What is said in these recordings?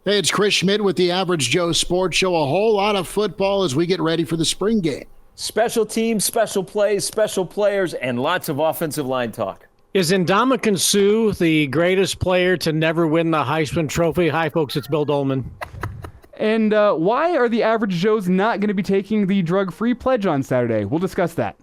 Hey, it's Chris Schmidt with the Average Joe Sports Show. A whole lot of football as we get ready for the spring game. Special teams, special plays, special players, and lots of offensive line talk. Is Ndamukong Suh the greatest player to never win the Heisman Trophy? Hi, folks. It's Bill Doleman. And why are the Average Joes not going to be taking the drug-free pledge on Saturday? We'll discuss that.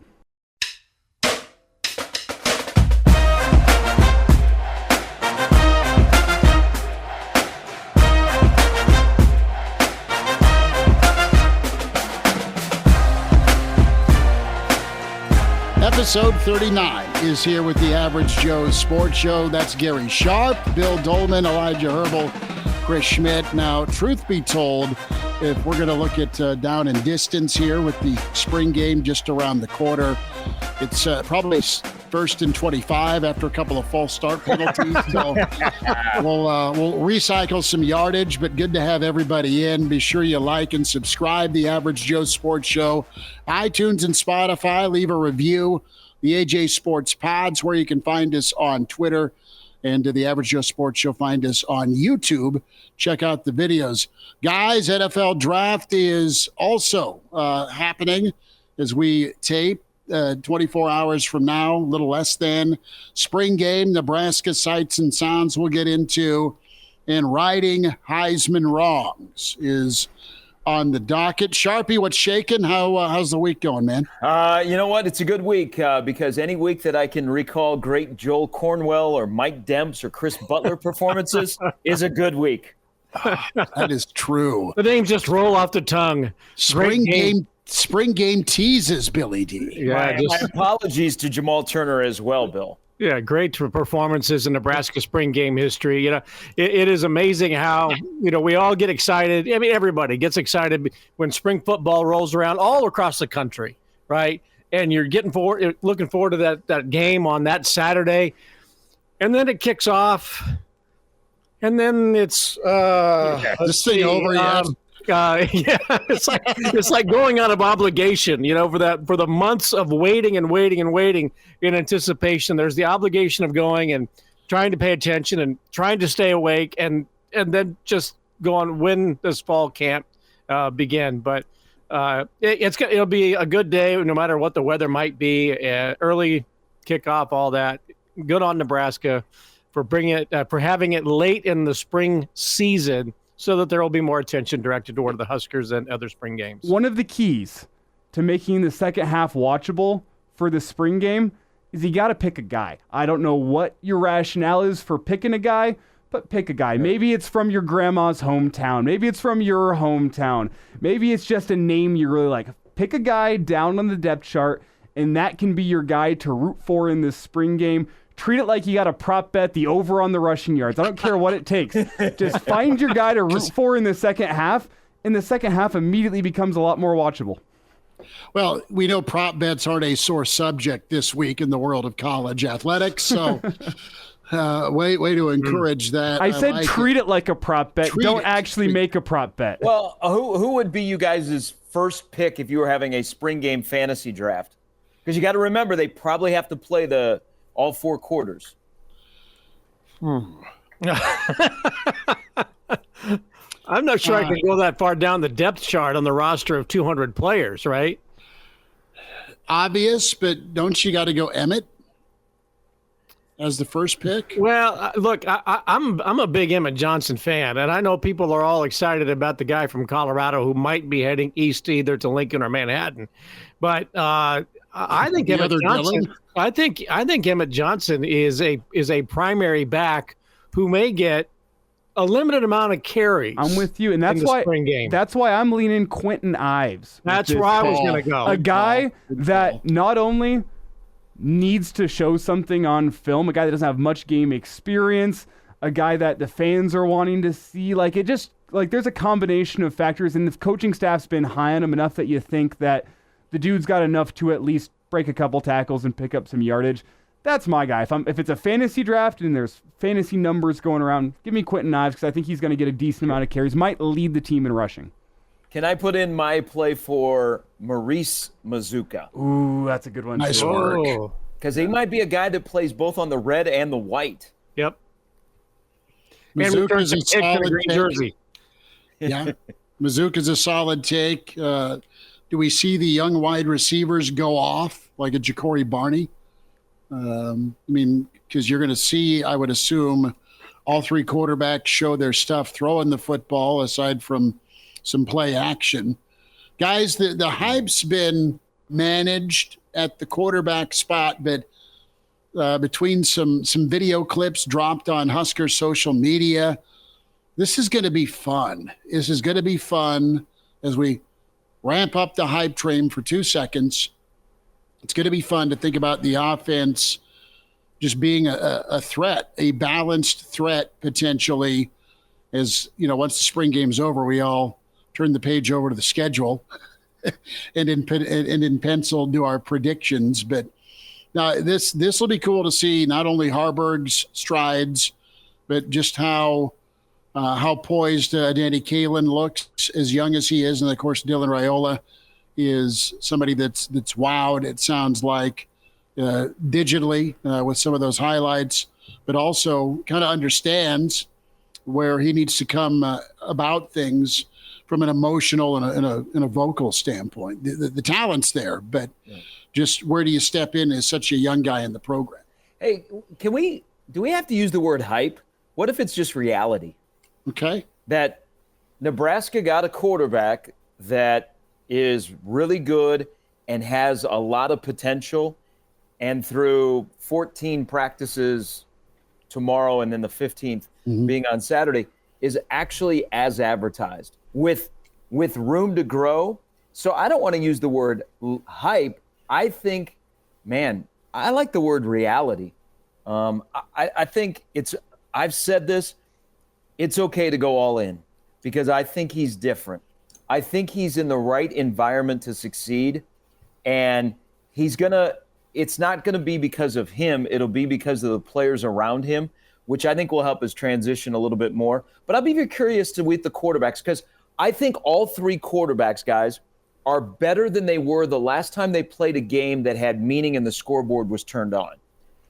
Episode 39 is here with the Average Joe Sports Show. That's Gary Sharp, Bill Doleman, Elijah Herbel, Chris Schmidt. Now, truth be told, if we're going to look at down and distance here with the spring game just around the corner, it's probably first and 25 after a couple of false start penalties. So we'll recycle some yardage, but good to have everybody in. Be sure you like and subscribe the Average Joe Sports Show, iTunes and Spotify. Leave a review. The AJ Sports Pods, where you can find us on Twitter, and the Average Joe Sports Show, find us on YouTube. Check out the videos. Guys, NFL Draft is also happening as we tape. 24 hours from now, a little less than. Spring game, Nebraska sights and sounds we'll get into. And righting Heisman wrongs is on the docket. Sharpie, what's shaking? How's the week going, man? You know what? It's a good week because any week that I can recall great Joel Cornwell or Mike Demps or Chris Butler performances is a good week. That is true. The names just roll off the tongue. Spring game teases, Billy D. Yeah, My apologies to Jamal Turner as well, Bill. Yeah, great performances in Nebraska Spring Game history. You know, it is amazing how, we all get excited. I mean, everybody gets excited when spring football rolls around all across the country, right? And you're looking forward to that game on that Saturday. And then it kicks off. And then it's this thing over. It's like going out of obligation, for the months of waiting in anticipation. There's the obligation of going and trying to pay attention and trying to stay awake and then just go on when this fall camp begin. But it'll be a good day no matter what the weather might be. Early kickoff, all that. Good on Nebraska for having it late in the spring season, so that there will be more attention directed toward the Huskers and other spring games. One of the keys to making the second half watchable for the spring game is you got to pick a guy. I don't know what your rationale is for picking a guy, but pick a guy. Maybe it's from your grandma's hometown. Maybe it's from your hometown. Maybe it's just a name you really like. Pick a guy down on the depth chart, and that can be your guy to root for in this spring game. Treat it like you got to prop bet the over on the rushing yards. I don't care what it takes. Just find your guy to root for in the second half, and the second half immediately becomes a lot more watchable. Well, we know prop bets aren't a sore subject this week in the world of college athletics, so way to encourage that. I said treat it like a prop bet. Don't actually make a prop bet. Well, who would be you guys' first pick if you were having a spring game fantasy draft? Because you got to remember they probably have to play all four quarters. I'm not sure I can go that far down the depth chart on the roster of 200 players, right? Obvious, but don't you got to go Emmett as the first pick? Well, look, I'm a big Emmett Johnson fan, and I know people are all excited about the guy from Colorado who might be heading east either to Lincoln or Manhattan. But I think Emmett Johnson. I think Emmett Johnson is a primary back who may get a limited amount of carries. I'm with you, and that's why I'm leaning Quentin Ives. That's where I was going to go. A guy that not only needs to show something on film, a guy that doesn't have much game experience, a guy that the fans are wanting to see. There's a combination of factors, and the coaching staff's been high on him enough that you think that the dude's got enough to at least break a couple tackles and pick up some yardage. That's my guy. If it's a fantasy draft and there's fantasy numbers going around, give me Quentin Ives because I think he's going to get a decent amount of carries. Might lead the team in rushing. Can I put in my play for Maurice Mazuka? Ooh, that's a good one. Nice work. Because he might be a guy that plays both on the red and the white. Yep. Mazuka's a solid green jersey. Yeah. Mizuka's a solid take. Do we see the young wide receivers go off like a Ja'Cory Barney? Because you're going to see, I would assume, all three quarterbacks show their stuff throwing the football aside from some play action. Guys, the hype's been managed at the quarterback spot, but between some video clips dropped on Husker social media, this is going to be fun. This is going to be fun as we ramp up the hype train for 2 seconds. It's going to be fun to think about the offense just being a threat, a balanced threat potentially. As you know, once the spring game's over, we all turn the page over to the schedule and in pencil do our predictions. But now this will be cool to see not only Harburg's strides, but just how poised Danny Kaelin looks, as young as he is, and of course Dylan Raiola is somebody that's wowed. It sounds like digitally with some of those highlights, but also kind of understands where he needs to come about things from an emotional and a vocal standpoint. The talent's there, but just where do you step in as such a young guy in the program? Hey, do we have to use the word hype? What if it's just reality? Okay. That Nebraska got a quarterback that is really good and has a lot of potential, and through 14 practices tomorrow and then the 15th being on Saturday is actually as advertised with room to grow. So I don't want to use the word hype. I think, man, I like the word reality. I think I've said this, it's okay to go all in because I think he's different. I think he's in the right environment to succeed, and it's not going to be because of him. It'll be because of the players around him, which I think will help his transition a little bit more. But I'll be very curious with the quarterbacks because I think all three quarterbacks, guys, are better than they were the last time they played a game that had meaning and the scoreboard was turned on.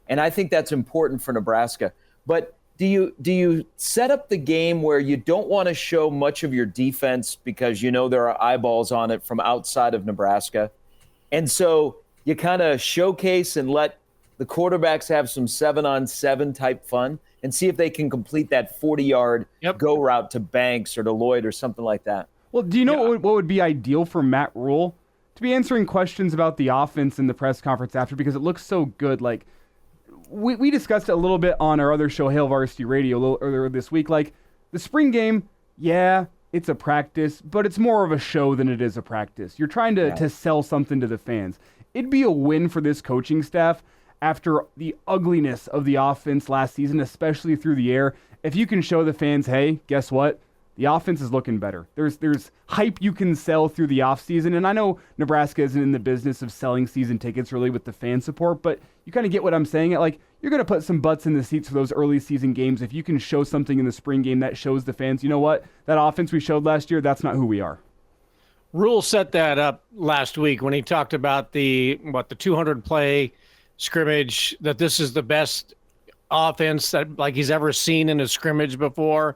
And I think that's important for Nebraska. But do you set up the game where you don't want to show much of your defense because you know there are eyeballs on it from outside of Nebraska? And so you kind of showcase and let the quarterbacks have some 7-on-7 type fun and see if they can complete that 40-yard go route to Banks or to Lloyd or something like that. Well, do you know what would be ideal for Matt Rule? To be answering questions about the offense in the press conference after, because it looks so good. Like, we discussed it a little bit on our other show, Hail Varsity Radio, a little earlier this week. Like, the spring game, it's a practice, but it's more of a show than it is a practice. You're trying to sell something to the fans. It'd be a win for this coaching staff after the ugliness of the offense last season, especially through the air. If you can show the fans, hey, guess what? The offense is looking better. There's hype you can sell through the offseason. And I know Nebraska isn't in the business of selling season tickets really with the fan support, but you kind of get what I'm saying. Like, you're going to put some butts in the seats for those early season games. If you can show something in the spring game that shows the fans, you know what? That offense we showed last year, that's not who we are. Rule set that up last week when he talked about the 200 play scrimmage, that this is the best offense that like he's ever seen in a scrimmage before.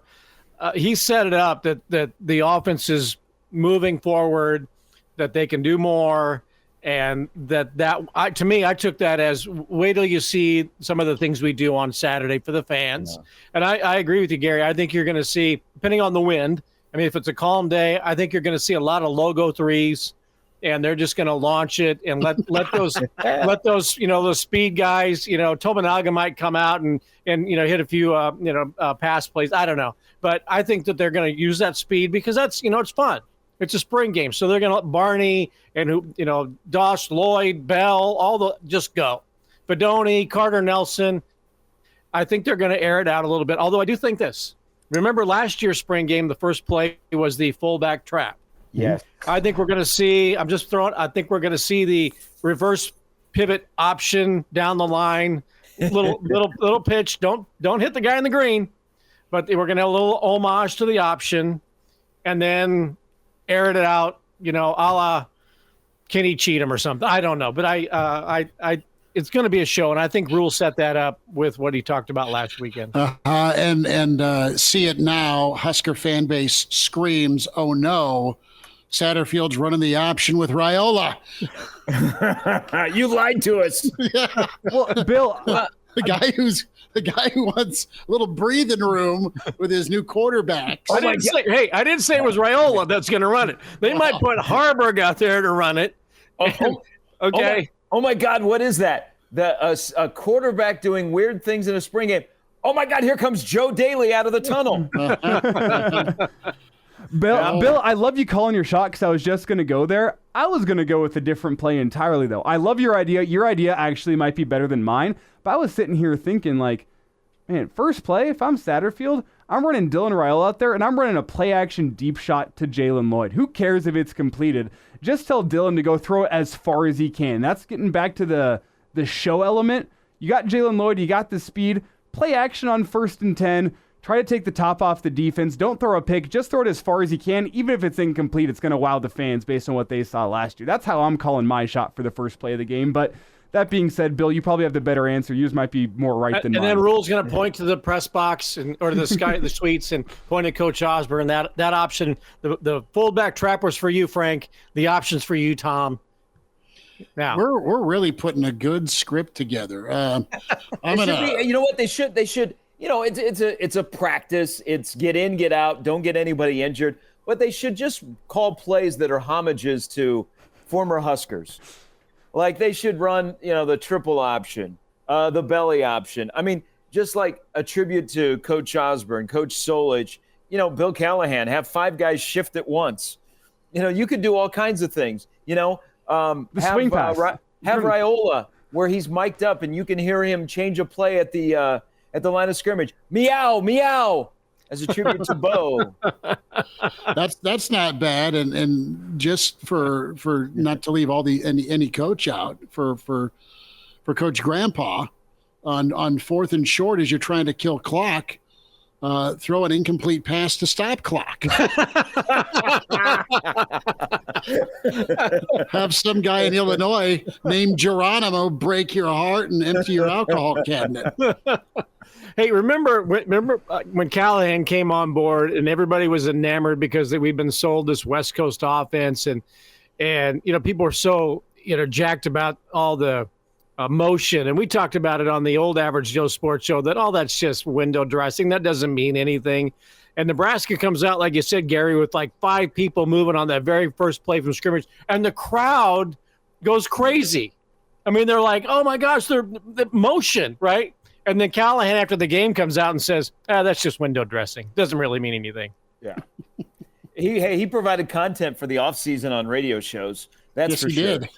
He set it up that the offense is moving forward, that they can do more, and to me, I took that as wait till you see some of the things we do on Saturday for the fans. Yeah. And I agree with you, Gary. I think you're going to see, depending on the wind, I mean, if it's a calm day, I think you're going to see a lot of logo threes, and they're just going to launch it and let those those speed guys, Tominaga might come out and hit a few pass plays. I don't know, but I think that they're going to use that speed because that's it's fun. It's a spring game, so they're going to let Barney and Doss, Lloyd, Bell, just go. Fedoni, Carter Nelson. I think they're going to air it out a little bit. Although I do think this. Remember last year's spring game, the first play was the fullback trap. Yes. I think we're going to see, I think we're going to see the reverse pivot option down the line. Little pitch. Don't hit the guy in the green, but we're going to have a little homage to the option and then air it out, a la Kenny Cheatham or something. I don't know, but it's going to be a show, and I think Rule set that up with what he talked about last weekend. And see it now. Husker fan base screams, "Oh no!" Satterfield's running the option with Raiola. You lied to us. Yeah. Well, Bill, The guy who wants a little breathing room with his new quarterback. I didn't say it was Raiola that's going to run it. They might put Harburg out there to run it. Okay. Oh my God, what is that? A quarterback doing weird things in a spring game. Oh my God, here comes Joe Daly out of the tunnel. Bill, I love you calling your shot because I was just going to go there. I was going to go with a different play entirely, though. I love your idea. Your idea actually might be better than mine. But I was sitting here thinking, like, man, first play, if I'm Satterfield, I'm running Dylan Raiola out there, and I'm running a play-action deep shot to Jalen Lloyd. Who cares if it's completed? Just tell Dylan to go throw it as far as he can. That's getting back to the show element. You got Jalen Lloyd. You got the speed. Play action on 1st and 10. Try to take the top off the defense. Don't throw a pick. Just throw it as far as you can. Even if it's incomplete, it's going to wow the fans based on what they saw last year. That's how I'm calling my shot for the first play of the game. But that being said, Bill, you probably have the better answer. Yours might be more right than mine. And then Rule's going to point to the press box or to the suites and point at Coach Osborne. That option, the fullback trap was for you, Frank. The option's for you, Tom. Now we're really putting a good script together. You know what they should. You know, it's a practice. It's get in, get out. Don't get anybody injured. But they should just call plays that are homages to former Huskers. Like they should run, the triple option, the belly option. I mean, just like a tribute to Coach Osborne, Coach Solich, Bill Callahan, have 5 guys shift at once. You could do all kinds of things, the swing pass. Have Raiola where he's mic'd up and you can hear him change a play at the line of scrimmage. Meow, meow, as a tribute to Bo. That's not bad, and just for not to leave any coach out for Coach Grandpa on 4th and short as you're trying to kill clock, throw an incomplete pass to stop clock. Have some guy in Illinois named Geronimo break your heart and empty your alcohol cabinet. Hey, remember when Callahan came on board and everybody was enamored because we've been sold this West Coast offense and people were so jacked about all the motion, and we talked about it on the old Average Joe Sports Show that all that's just window dressing. That doesn't mean anything. And Nebraska comes out, like you said, Gary, with like 5 people moving on that very first play from scrimmage, and the crowd goes crazy. I mean, they're like, "Oh my gosh, they're the motion, right?" And then Callahan, after the game, comes out and says, that's just window dressing. Doesn't really mean anything. Yeah. He provided content for the offseason on radio shows. That's for sure. Did.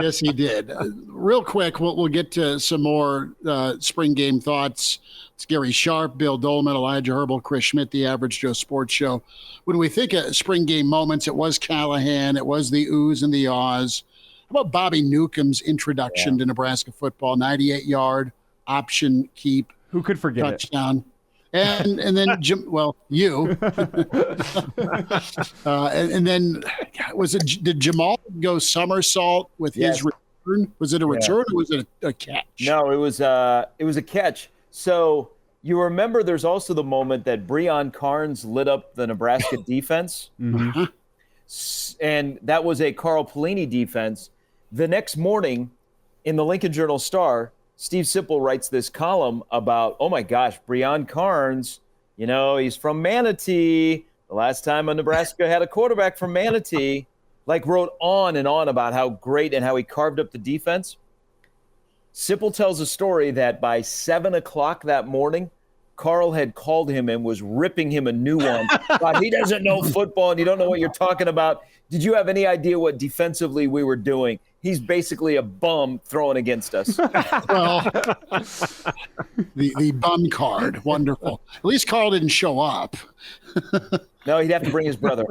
Yes, he did. Real quick, we'll get to some more spring game thoughts. It's Gary Sharp, Bill Doleman, Elijah Herbel, Chris Schmidt, the Average Joe Sports Show. When we think of spring game moments, it was Callahan, it was the oohs and the ahs. How about Bobby Newcomb's introduction to Nebraska football? 98-yard option keep. Who could forget touchdown. And then you. and then did Jamal go somersault with his return? Was it a return or was it a catch? No, it was a catch. So you remember there's also the moment that Breon Carnes lit up the Nebraska defense. Mm-hmm. And that was a Carl Pelini defense. The next morning in the Lincoln Journal-Star, Steve Sipple writes this column about, oh my gosh, Breon Carnes, he's from Manatee. The last time Nebraska had a quarterback from Manatee, wrote on and on about how great and how he carved up the defense. Sipple tells a story that by 7 o'clock that morning, Carl had called him and was ripping him a new one. God, he doesn't know football and you don't know what you're talking about. Did you have any idea what defensively we were doing? He's basically a bum throwing against us. Well, the bum card. Wonderful. At least Carl didn't show up. No, he'd have to bring his brother.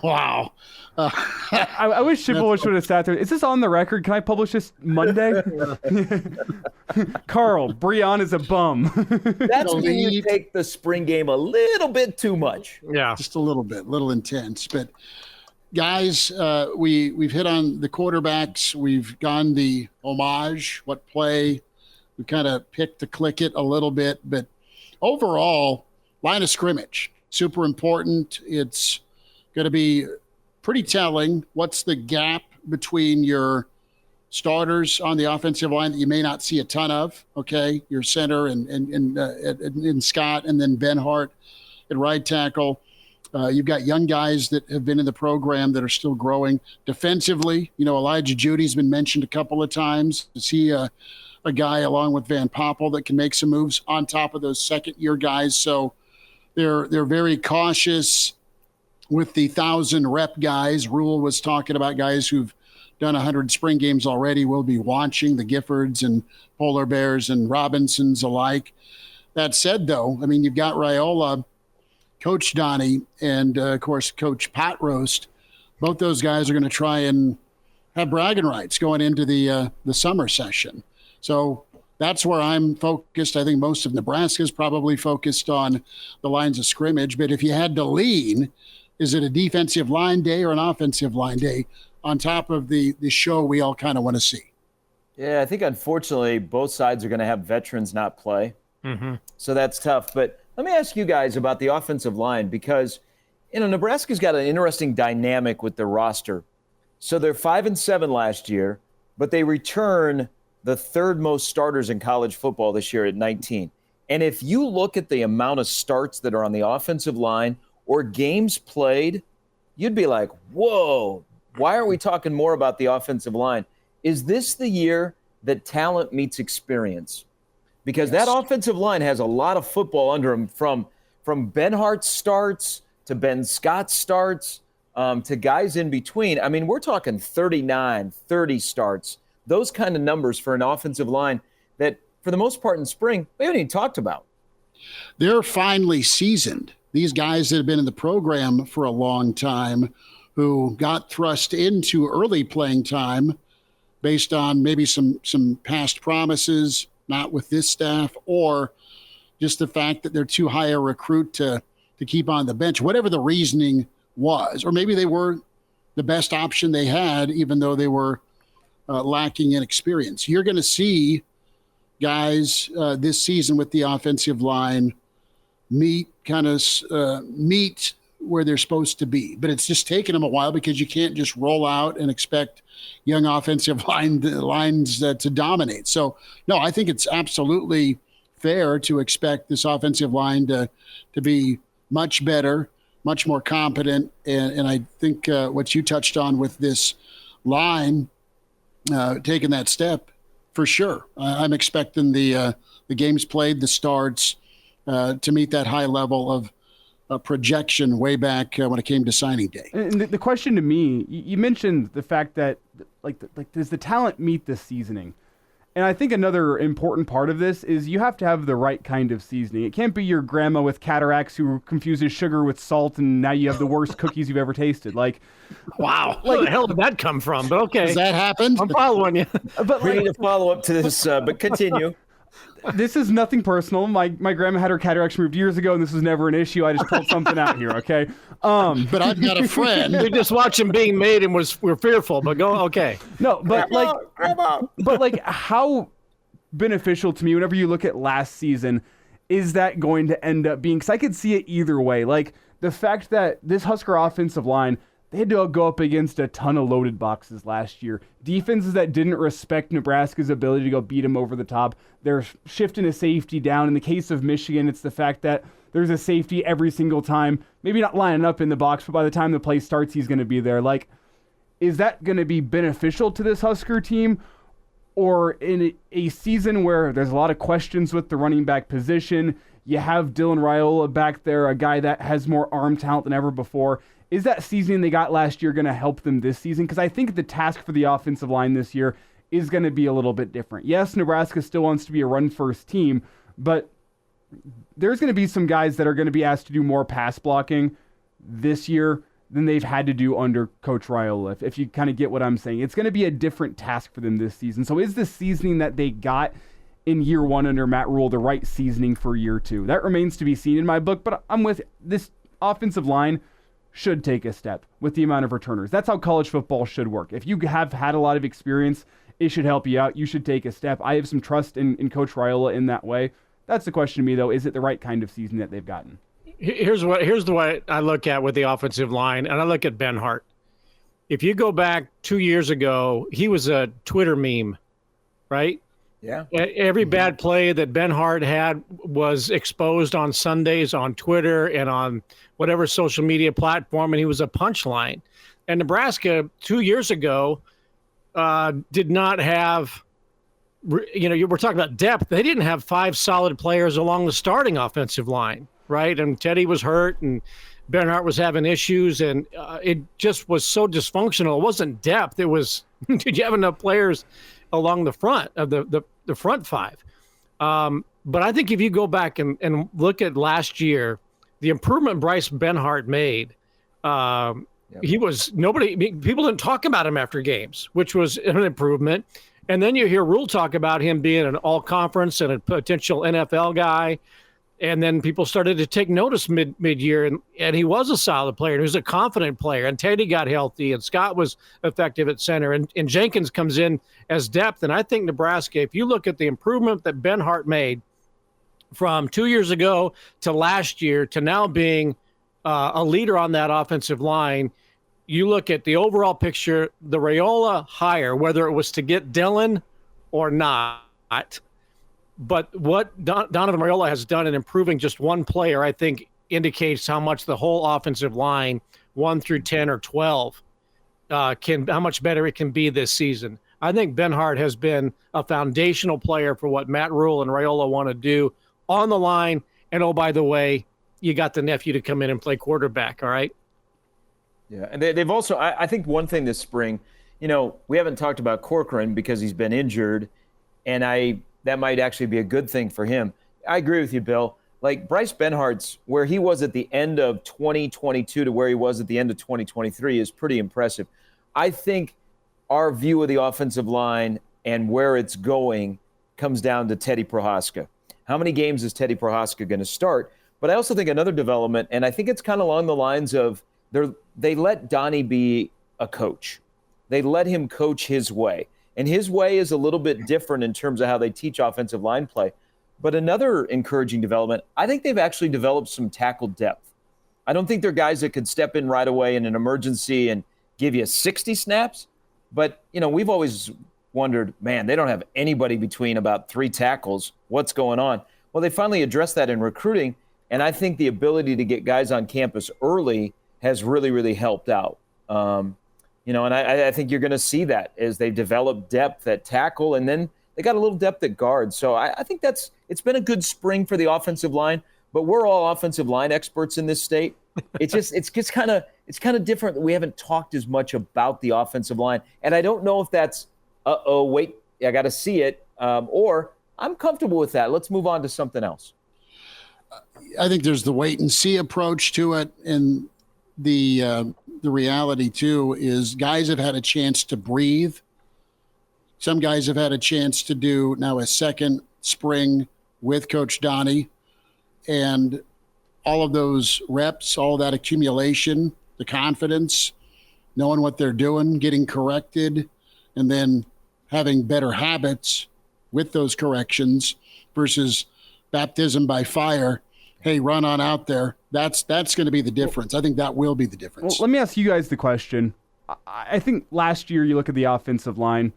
Wow. I wish Shipowich would have sat there. Is this on the record? Can I publish this Monday? Carl, Breon is a bum. That's when you take the spring game a little bit too much. Yeah. Just a little bit, little intense. But guys, we've hit on the quarterbacks. We've gone the homage, what play. We kind of picked to click it a little bit, but overall, line of scrimmage, super important. It's going to be pretty telling. What's the gap between your starters on the offensive line that you may not see a ton of? Okay, your center and Scott, and then Ben Hart at right tackle. You've got young guys that have been in the program that are still growing. Defensively, Elijah Judy's been mentioned a couple of times. Is he a guy along with Van Poppel that can make some moves on top of those second-year guys? So they're very cautious with the 1,000-rep guys. Rule was talking about guys who've done 100 spring games already. We'll be watching the Giffords and Polar Bears and Robinsons alike. That said, though, you've got Raiola, Coach Donnie, and, of course, Coach Pot Roast. Both those guys are going to try and have bragging rights going into the summer session. So that's where I'm focused. I think most of Nebraska is probably focused on the lines of scrimmage. But if you had to lean, is it a defensive line day or an offensive line day on top of the show we all kind of want to see? Yeah, I think, unfortunately, both sides are going to have veterans not play. Mm-hmm. So that's tough. But let me ask you guys about the offensive line, because, Nebraska's got an interesting dynamic with their roster. So they're 5-7 last year, but they return the third most starters in college football this year at 19. And if you look at the amount of starts that are on the offensive line or games played, you'd be like, whoa, why are we talking more about the offensive line? Is this the year that talent meets experience? Because that offensive line has a lot of football under them, from Ben Hart's starts to Ben Scott's starts to guys in between. We're talking 39, 30 starts, those kind of numbers for an offensive line that, for the most part in spring, we haven't even talked about. They're finally seasoned. These guys that have been in the program for a long time who got thrust into early playing time based on maybe some past promises, not with this staff, or just the fact that they're too high a recruit to keep on the bench, whatever the reasoning was. Or maybe they were the best option they had, even though they were lacking in experience. You're going to see guys this season with the offensive line meet where they're supposed to be. But it's just taken them a while because you can't just roll out and expect young offensive lines to dominate. So, no, I think it's absolutely fair to expect this offensive line to be much better, much more competent. And I think what you touched on with this line, taking that step, for sure. I'm expecting the games played, the starts, to meet that high level of projection way back when it came to signing day. And the question to me, you mentioned the fact that does the talent meet the seasoning? And I think another important part of this is you have to have the right kind of seasoning. It can't be your grandma with cataracts who confuses sugar with salt and now you have the worst cookies you've ever tasted. Wow. Where the hell did that come from? But okay. Has that happened? I'm following you. But We need to follow up to this, but continue. This is nothing personal. My grandma had her cataracts removed years ago, and this was never an issue. I just pulled something out here, okay? But I've got a friend. We just watched him being made and we're fearful, but go, okay. No, but how beneficial to me whenever you look at last season is that going to end up being? Because I could see it either way. The fact that this Husker offensive line, they had to go up against a ton of loaded boxes last year. Defenses that didn't respect Nebraska's ability to go beat them over the top. They're shifting a safety down. In the case of Michigan, it's the fact that there's a safety every single time. Maybe not lining up in the box, but by the time the play starts, he's going to be there. Is that going to be beneficial to this Husker team? Or in a season where there's a lot of questions with the running back position, you have Dylan Raiola back there, a guy that has more arm talent than ever before. Is that seasoning they got last year going to help them this season? Because I think the task for the offensive line this year is going to be a little bit different. Yes, Nebraska still wants to be a run-first team, but there's going to be some guys that are going to be asked to do more pass blocking this year than they've had to do under Coach Raiola, if you kind of get what I'm saying. It's going to be a different task for them this season. So is the seasoning that they got in year one under Matt Rule the right seasoning for year two? That remains to be seen in my book, but I'm with this offensive line. should take a step with the amount of returners. That's how college football should work. If you have had a lot of experience, it should help you out. You should take a step. I have some trust in Coach Raiola in that way. That's the question to me, though. Is it the right kind of season that they've gotten? Here's the way I look at with the offensive line, and I look at Ben Hart. If you go back 2 years ago, he was a Twitter meme, right? Yeah. Every bad play that Ben Hart had was exposed on Sundays on Twitter and on whatever social media platform, and he was a punchline. And Nebraska 2 years ago did not have, we're talking about depth. They didn't have 5 solid players along the starting offensive line, right? And Teddy was hurt, and Bernhardt was having issues, and it just was so dysfunctional. It wasn't depth. It was, did you have enough players along the front of the front 5? But I think if you go back and look at last year, the improvement Bryce Benhart made, people didn't talk about him after games, which was an improvement. And then you hear Rule talk about him being an all-conference and a potential NFL guy. And then people started to take notice mid-year, and he was a solid player. He was a confident player, and Teddy got healthy, and Scott was effective at center, and Jenkins comes in as depth. And I think Nebraska, if you look at the improvement that Ben Hart made from 2 years ago to last year to now being a leader on that offensive line, you look at the overall picture, the Raiola hire, whether it was to get Dillon or not, but what Donovan Raiola has done in improving just one player, I think, indicates how much the whole offensive line, 1 through 10 or 12, how much better it can be this season. I think Ben Hart has been a foundational player for what Matt Rule and Raiola want to do on the line. And, oh, by the way, you got the nephew to come in and play quarterback, all right? Yeah, and they've also, I think one thing this spring, we haven't talked about Corcoran because he's been injured, and that might actually be a good thing for him. I agree with you, Bill. Like Bryce Benhart's, where he was at the end of 2022 to where he was at the end of 2023 is pretty impressive. I think our view of the offensive line and where it's going comes down to Teddy Prohaska. How many games is Teddy Prohaska going to start? But I also think another development, and I think it's kind of along the lines of they let Donnie be a coach. They let him coach his way. And his way is a little bit different in terms of how they teach offensive line play. But another encouraging development, I think they've actually developed some tackle depth. I don't think they're guys that could step in right away in an emergency and give you 60 snaps. But, we've always wondered, man, they don't have anybody between about 3 tackles. What's going on? Well, they finally addressed that in recruiting. And I think the ability to get guys on campus early has really, really helped out. And I think you're going to see that as they develop depth at tackle, and then they got a little depth at guard. So I think it's been a good spring for the offensive line, but we're all offensive line experts in this state. It's just kind of different that we haven't talked as much about the offensive line. And I don't know if that's, wait, I got to see it, or I'm comfortable with that. Let's move on to something else. I think there's the wait and see approach to it, and the reality too is guys have had a chance to breathe. Some guys have had a chance to do now a second spring with Coach Donnie, and all of those reps, all that accumulation, the confidence, knowing what they're doing, getting corrected, and then having better habits with those corrections versus baptism by fire. Hey, run on out there. That's going to be the difference. I think that will be the difference. Well, let me ask you guys the question. I think last year you look at the offensive line,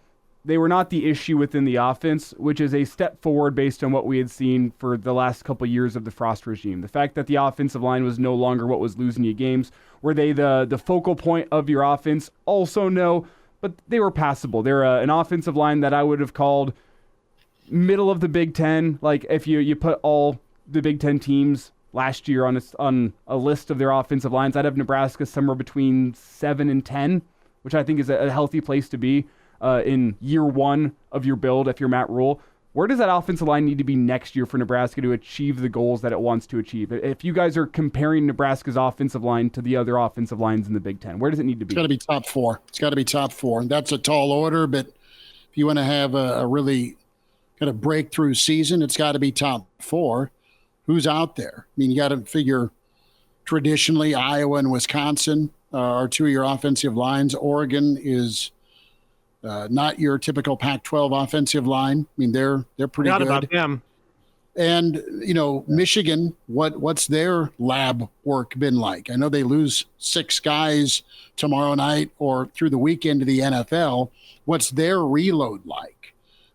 they were not the issue within the offense, which is a step forward based on what we had seen for the last couple of years of the Frost regime. The fact that the offensive line was no longer what was losing you games. Were they the focal point of your offense? Also no, but they were passable. They're an offensive line that I would have called middle of the Big Ten. Like if you put all the Big Ten teams last year on a list of their offensive lines, I'd have Nebraska somewhere between 7 and 10, which I think is a healthy place to be in year one of your build if you're Matt Rule. Where does that offensive line need to be next year for Nebraska to achieve the goals that it wants to achieve? If you guys are comparing Nebraska's offensive line to the other offensive lines in the Big Ten, where does it need to be? It's got to be top 4. It's got to be top 4. And that's a tall order, but if you want to have a really kind of breakthrough season, it's got to be top 4. Who's out there? I mean, you got to figure traditionally Iowa and Wisconsin are two of your offensive lines. Oregon is not your typical Pac-12 offensive line. I mean, they're pretty Forgot good. about them. And, Michigan, what's their lab work been like? I know they lose 6 guys tomorrow night or through the weekend to the NFL. What's their reload like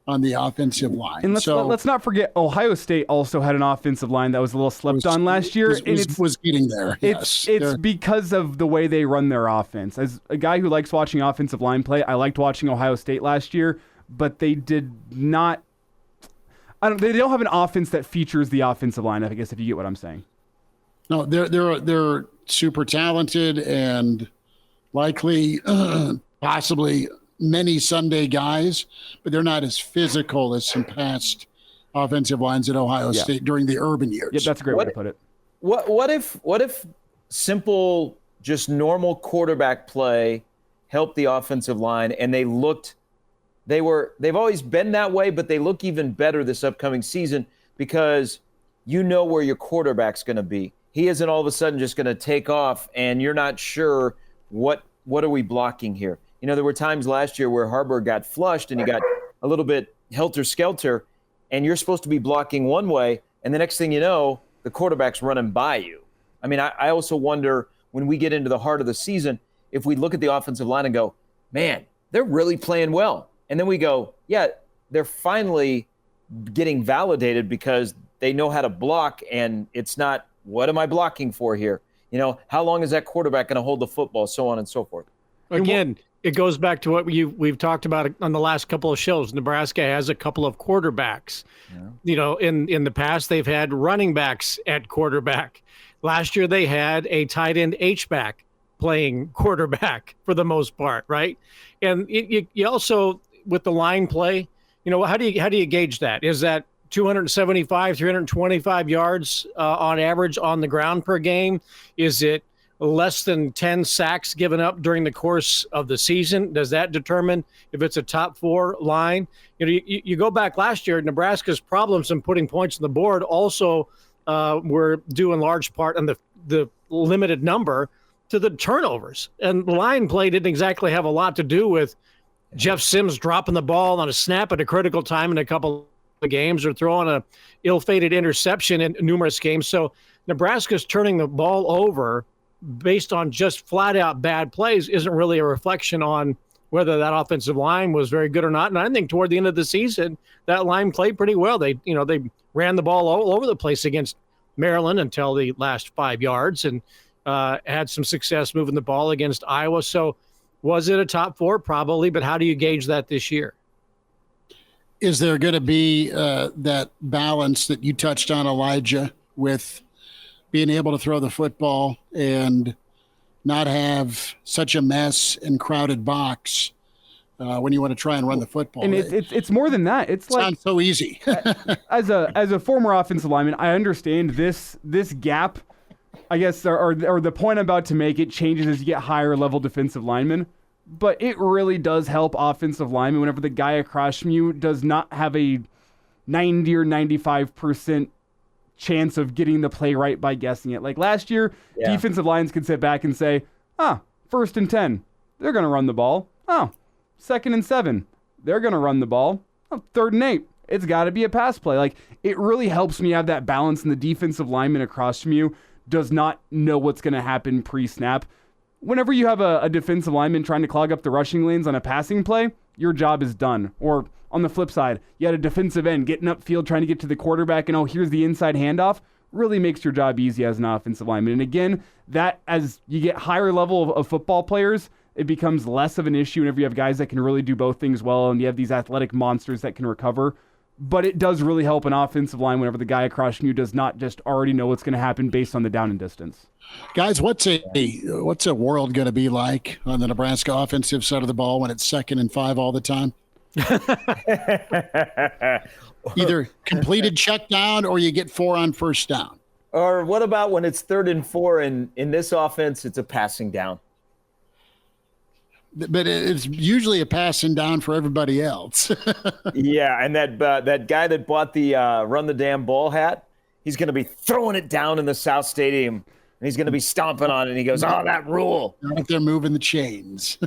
on the offensive line? And let's not forget, Ohio State also had an offensive line that was a little slept on last year. Was getting there. It's because of the way they run their offense. As a guy who likes watching offensive line play, I liked watching Ohio State last year, but they did not. They don't have an offense that features the offensive line, I guess, if you get what I'm saying. No, they're super talented and likely possibly many Sunday guys, but they're not as physical as some past offensive lines at Ohio State during the urban years. Yeah, that's a great way to put it. What if simple, just normal quarterback play helped the offensive line, and they've always been that way, but they look even better this upcoming season because you know where your quarterback's going to be. He isn't all of a sudden just going to take off, and you're not sure what are we blocking here. There were times last year where Harbaugh got flushed and he got a little bit helter-skelter, and you're supposed to be blocking one way, and the next thing you know, the quarterback's running by you. I mean, I also wonder when we get into the heart of the season, if we look at the offensive line and go, man, they're really playing well. And then we go, yeah, they're finally getting validated because they know how to block, and it's not, what am I blocking for here? How long is that quarterback going to hold the football, so on and so forth. Again, it goes back to what we've talked about on the last couple of shows. Nebraska has a couple of quarterbacks. Yeah. In the past, they've had running backs at quarterback. Last year, they had a tight end H-back playing quarterback for the most part, right? And you also, with the line play, how do you gauge that? Is that 275, 325 yards on average on the ground per game? Is it less than 10 sacks given up during the course of the season? Does that determine if it's a top 4 line? You go back last year, Nebraska's problems in putting points on the board also were due in large part on the limited number to the turnovers. And line play didn't exactly have a lot to do with Jeff Sims dropping the ball on a snap at a critical time in a couple of games or throwing a ill-fated interception in numerous games. So Nebraska's turning the ball over based on just flat-out bad plays isn't really a reflection on whether that offensive line was very good or not. And I think toward the end of the season, that line played pretty well. They ran the ball all over the place against Maryland until the last 5 yards and had some success moving the ball against Iowa. So was it a top 4? Probably, but how do you gauge that this year? Is there going to be that balance that you touched on, Elijah, with being able to throw the football and not have such a mess and crowded box when you want to try and run the football? And it's more than that. It's like, sounds so easy. as a former offensive lineman, I understand this gap, I guess, or the point I'm about to make, it changes as you get higher level defensive linemen. But it really does help offensive linemen whenever the guy across from you does not have a 90 or 95% chance of getting the play right by guessing it. Like last year, defensive lines could sit back and say, 1st and 10, they're going to run the ball. 2nd and 7, they're going to run the ball. 3rd and 8, it's got to be a pass play. Like, it really helps me have that balance, and the defensive lineman across from you does not know what's going to happen pre-snap. Whenever you have a defensive lineman trying to clog up the rushing lanes on a passing play, your job is done. Or on the flip side, you had a defensive end getting upfield trying to get to the quarterback, and here's the inside handoff, really makes your job easy as an offensive lineman. And again, that as you get higher level of football players, it becomes less of an issue whenever you have guys that can really do both things well, and you have these athletic monsters that can recover. But it does really help an offensive line whenever the guy across from you does not just already know what's going to happen based on the down and distance. Guys, what's a world going to be like on the Nebraska offensive side of the ball when it's 2nd and 5 all the time? Either completed check down or you get 4 on 1st down. Or what about when it's 3rd and 4 and in this offense it's a passing down? But it's usually a passing down for everybody else. Yeah, and that guy that bought the run the damn ball hat, he's going to be throwing it down in the South Stadium and he's going to be stomping on it. And he goes, "Oh, that rule!" If they're moving the chains.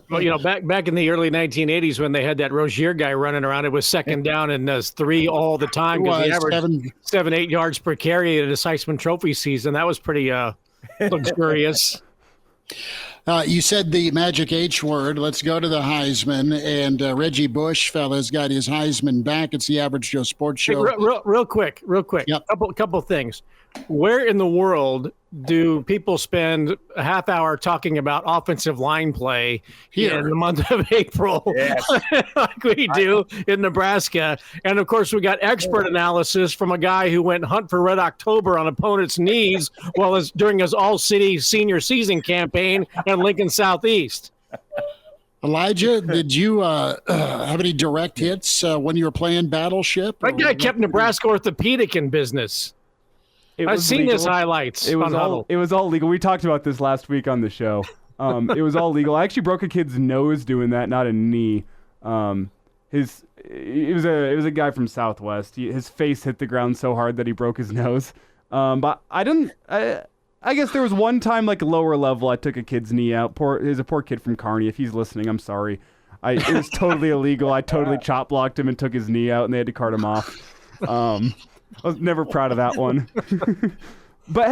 Well, back in the early 1980s when they had that Rozier guy running around, it was second down and 3 all the time because he averaged 7-8 yards per carry in his Heisman Trophy season. That was pretty luxurious. You said the magic H word. Let's go to the Heisman. And Reggie Bush, fellas, got his Heisman back. It's the Average Joe Sports Show. Hey, real quick. Yep. Couple things. Where in the world do people spend a half hour talking about offensive line play here in the month of April, like we do in Nebraska? And of course, we got expert analysis from a guy who went hunt for Red October on opponents' knees during his all-city senior season campaign in Lincoln Southeast. Elijah, did you have any direct hits when you were playing Battleship? That guy kept Nebraska Orthopedic in business. I've seen his highlights. It was all legal. We talked about this last week on the show. It was all legal. I actually broke a kid's nose doing that, not a knee. It was a guy from Southwest. His face hit the ground so hard that he broke his nose. But I guess there was one time, like lower level, I took a kid's knee out. There's a poor kid from Kearney. If he's listening, I'm sorry. It was totally illegal. I totally chop blocked him and took his knee out, and they had to cart him off. I was never proud of that one. But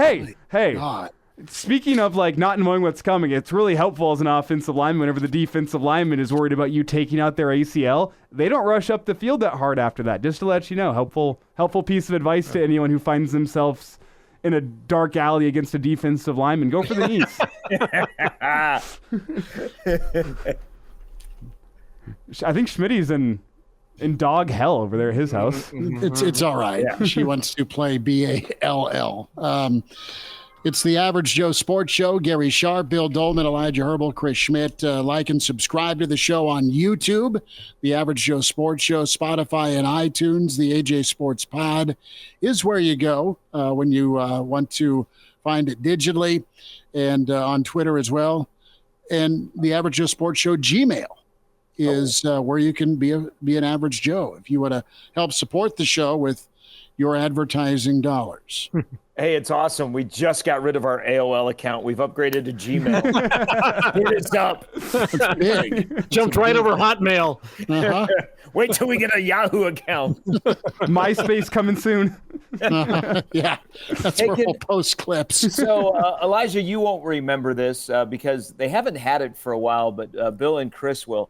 hey, God. Speaking of like not knowing what's coming, it's really helpful as an offensive lineman whenever the defensive lineman is worried about you taking out their ACL. They don't rush up the field that hard after that. Just to let you know, helpful piece of advice to anyone who finds themselves in a dark alley against a defensive lineman. Go for the knees. I think Schmidt's in dog hell over there at his house. It's all right. Yeah. She wants to play BALL. It's the Average Joe Sports Show. Gary Sharp, Bill Doleman, Elijah Herbel, Chris Schmidt. Like and subscribe to the show on YouTube, the Average Joe Sports Show, Spotify, and iTunes. The AJ Sports Pod is where you go when you want to find it digitally, and on Twitter as well. And the Average Joe Sports Show Gmail is where you can be an average Joe if you want to help support the show with your advertising dollars. Hey, it's awesome. We just got rid of our AOL account. We've upgraded to Gmail. It's up. It's big. Jumped right over Hotmail. Uh-huh. Wait till we get a Yahoo account. MySpace coming soon. Yeah, that's where we'll post clips. So, Elijah, you won't remember this because they haven't had it for a while, but Bill and Chris will.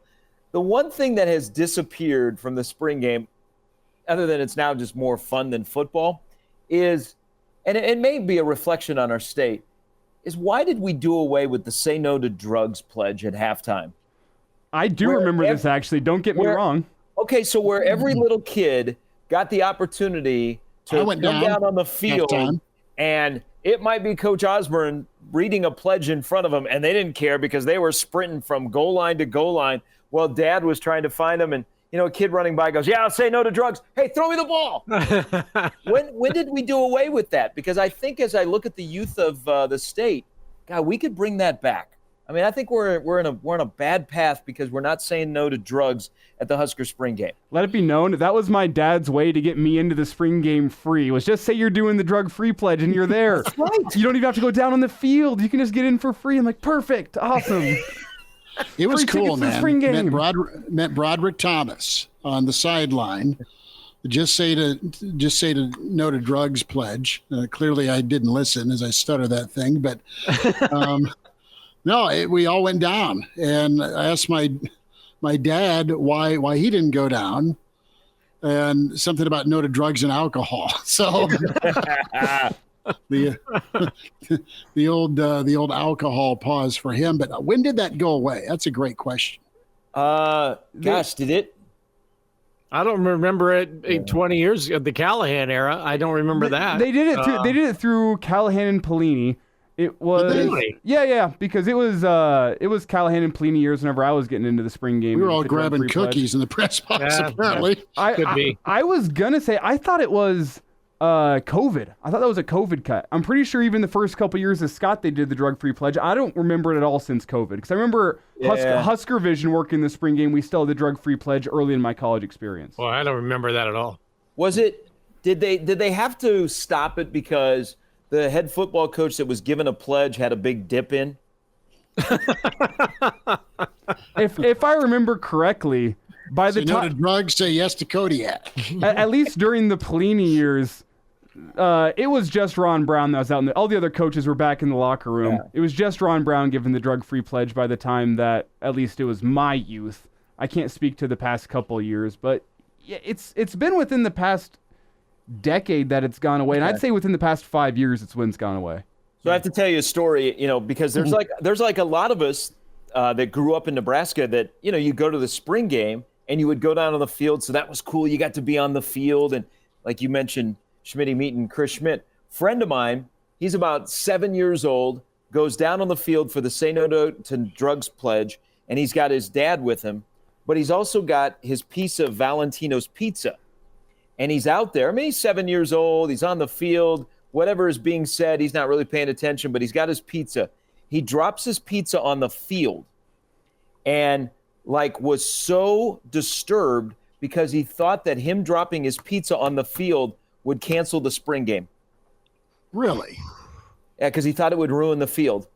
The one thing that has disappeared from the spring game, other than it's now just more fun than football, is, and it may be a reflection on our state, is why did we do away with the Say No to Drugs pledge at halftime? I do remember this, actually. Don't get me wrong. Okay, so where every little kid got the opportunity to come down on the field, and it might be Coach Osborne reading a pledge in front of them, and they didn't care because they were sprinting from goal line to goal line while Dad was trying to find them, and a kid running by goes, "Yeah, I'll say no to drugs. Hey, throw me the ball." When did we do away with that? Because I think as I look at the youth of the state, God, we could bring that back. I mean, I think we're in a bad path because we're not saying no to drugs at the Husker Spring Game. Let it be known that was my dad's way to get me into the spring game free. Was just say you're doing the drug-free pledge and you're there. That's right. You don't even have to go down on the field. You can just get in for free. I'm like, perfect, awesome. It was free cool, man. Spring game. Met Broderick Thomas on the sideline. Just say to no to drugs pledge. Clearly, I didn't listen as I stutter that thing, but. No, we all went down, and I asked my dad why he didn't go down, and something about no to drugs and alcohol. So the old alcohol pause for him. But when did that go away? That's a great question. Gosh, did it? I don't remember it in 20 years of the Callahan era. I don't remember that. They did it through Callahan and Pelini. It was really? Yeah, because it was Callahan and Pelini years whenever I was getting into the spring game. We were all grabbing cookies in the press box, apparently. Could be. I was gonna say I thought it was COVID. I thought that was a COVID cut. I'm pretty sure even the first couple years of Scott they did the drug-free pledge. I don't remember it at all since COVID because I remember Husker Vision working the spring game. We still had the drug-free pledge early in my college experience. Well, I don't remember that at all. Was it? Did they have to stop it because the head football coach that was given a pledge had a big dip in? If I remember correctly, by the Say no to time drugs, say yes to Kodiak. at least during the Pelini years, it was just Ron Brown that was out. All the other coaches were back in the locker room. Yeah. It was just Ron Brown giving the drug-free pledge by the time that at least it was my youth. I can't speak to the past couple of years, but yeah, it's been within the past decade that it's gone away, and I'd say within the past 5 years it's when it's gone away. So I have to tell you a story, because there's like a lot of us that grew up in Nebraska that, you go to the spring game and you would go down on the field. So that was cool. You got to be on the field. And like you mentioned, Schmidt meeting Chris Schmidt, friend of mine, he's about 7 years old, goes down on the field for the Say No to Drugs pledge. And he's got his dad with him, but he's also got his piece of Valentino's pizza. And he's out there. I mean, he's 7 years old. He's on the field. Whatever is being said, he's not really paying attention, but he's got his pizza. He drops his pizza on the field and was so disturbed because he thought that him dropping his pizza on the field would cancel the spring game. Really? Yeah, because he thought it would ruin the field.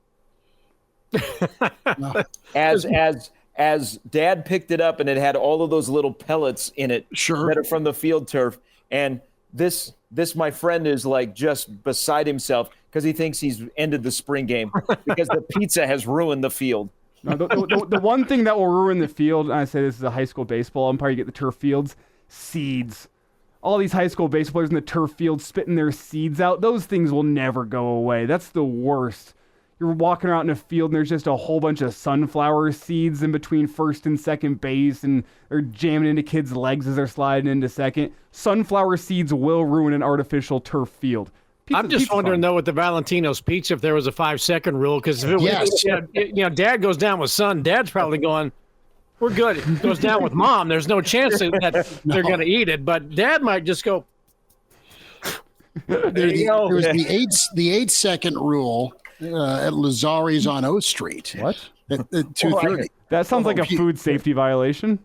No. As Dad picked it up and it had all of those little pellets in it that are from the field turf. And this my friend is just beside himself because he thinks he's ended the spring game because the pizza has ruined the field. No, the one thing that will ruin the field, and I say this is a high school baseball umpire, you get the turf fields, seeds. All these high school baseball players in the turf field spitting their seeds out. Those things will never go away. That's the worst. You're walking around in a field and there's just a whole bunch of sunflower seeds in between first and second base, and they're jamming into kids' legs as they're sliding into second. Sunflower seeds will ruin an artificial turf field. I'm just wondering, though, with the Valentino's pizza, if there was a 5-second rule, because if it was, Dad goes down with son, Dad's probably going, we're good. It goes down with Mom. There's no chance that they're going to eat it, but Dad might just go. There's the 8-second rule at Lazari's on O Street. What? At 2:30. That sounds like a food safety violation.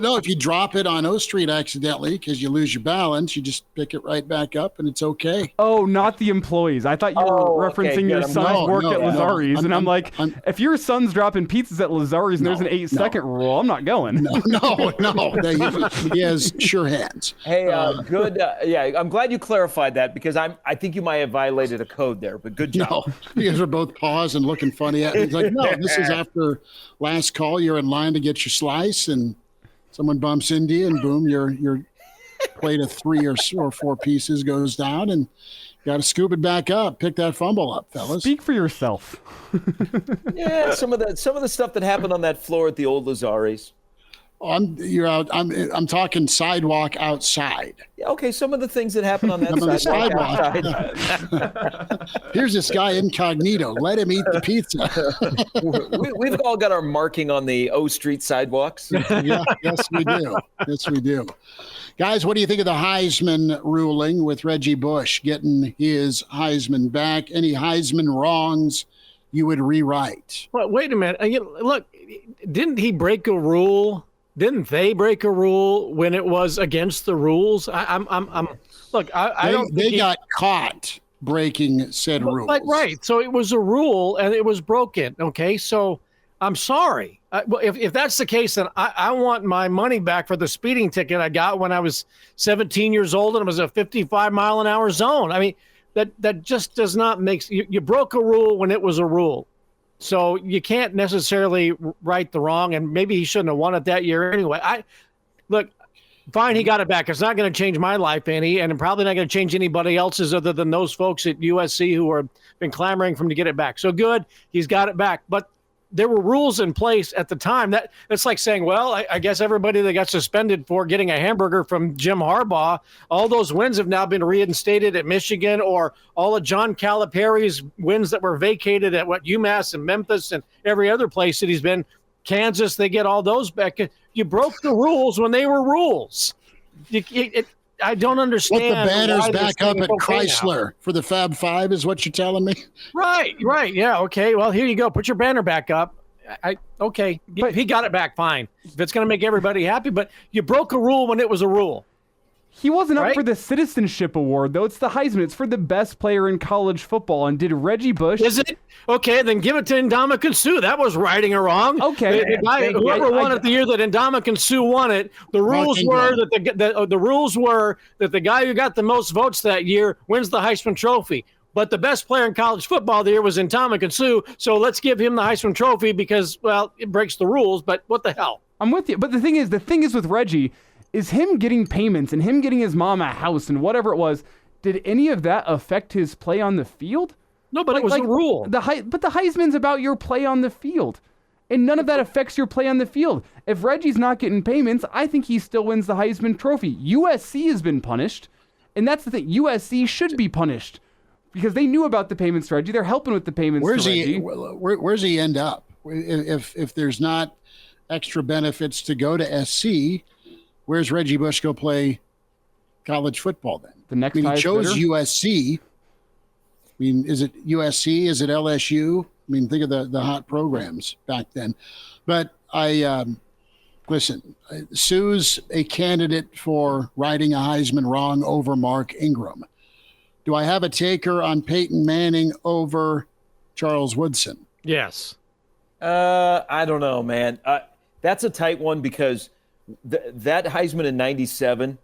No, if you drop it on O Street accidentally because you lose your balance, you just pick it right back up and it's okay. Oh, not the employees. I thought you were referencing your son's work at Lazari's. And I'm like, if your son's dropping pizzas at Lazari's and there's an 8-second rule, I'm not going. No. He has sure hands. Hey, good. I'm glad you clarified that because I think you might have violated a code there, but good job. No, you guys are both pausing, looking funny at me. It's like, no, this is after last call. You're in line to get your slice, and someone bumps into you, and boom, your plate of 3 or 4 pieces goes down, and you got to scoop it back up. Pick that fumble up, fellas. Speak for yourself. Yeah, some of the stuff that happened on that floor at the old Lazari's. I'm talking sidewalk outside. Yeah, okay, some of the things that happen on that sidewalk. Here's this guy incognito. Let him eat the pizza. We've all got our marking on the O Street sidewalks. Yeah, yes, we do. Yes, we do. Guys, what do you think of the Heisman ruling with Reggie Bush getting his Heisman back? Any Heisman wrongs you would rewrite? Well, wait a minute. Look, didn't he break a rule? Didn't they break a rule when it was against the rules? They got caught breaking said rules. Right. So it was a rule and it was broken. Okay. So I'm sorry. If that's the case, then I want my money back for the speeding ticket I got when I was 17 years old and it was a 55-mile-an-hour zone. I mean, that just does not make you broke a rule when it was a rule. So you can't necessarily right the wrong, and maybe he shouldn't have won it that year anyway. Fine, he got it back. It's not going to change my life any, and probably not going to change anybody else's other than those folks at USC who have been clamoring for him to get it back. So good, he's got it back. But there were rules in place at the time. That's like saying, well, I guess everybody that got suspended for getting a hamburger from Jim Harbaugh, all those wins have now been reinstated at Michigan, or all of John Calipari's wins that were vacated at UMass and Memphis and every other place that he's been, Kansas, they get all those back. You broke the rules when they were rules. I don't understand. What the banners back up at Chrysler for the Fab Five is what you're telling me? Right. Yeah. Okay. Well, here you go. Put your banner back up. Okay. But he got it back. Fine. If it's going to make everybody happy, but you broke a rule when it was a rule. He wasn't up Right? for the citizenship award, though. It's the Heisman. It's for the best player in college football. And did Reggie Bush... Is it? Okay, then give it to Ndamukong Suh. That was righting or wrong. Okay. The guy, whoever won it the year that Ndamukong Suh won it, the rules were that the guy who got the most votes that year wins the Heisman Trophy. But the best player in college football the year was Ndamukong Suh, so let's give him the Heisman Trophy because, well, it breaks the rules, but what the hell? I'm with you. But the thing is with Reggie is him getting payments and him getting his mom a house and whatever it was. Did any of that affect his play on the field? No, but it was a rule. But the Heisman's about your play on the field. And none of that affects your play on the field. If Reggie's not getting payments, I think he still wins the Heisman Trophy. USC has been punished. And that's the thing. USC should be punished because they knew about the payments to Reggie. They're helping with the payments to Reggie. Where's he end up? If there's not extra benefits to go to SC, where's Reggie Bush go play college football then? The next he chose bidder? USC. I mean, is it USC? Is it LSU? I mean, think of the hot programs back then. But listen, Sue's a candidate for writing a Heisman wrong over Mark Ingram. Do I have a taker on Peyton Manning over Charles Woodson? Yes. I don't know, man. That's a tight one because that Heisman in '97,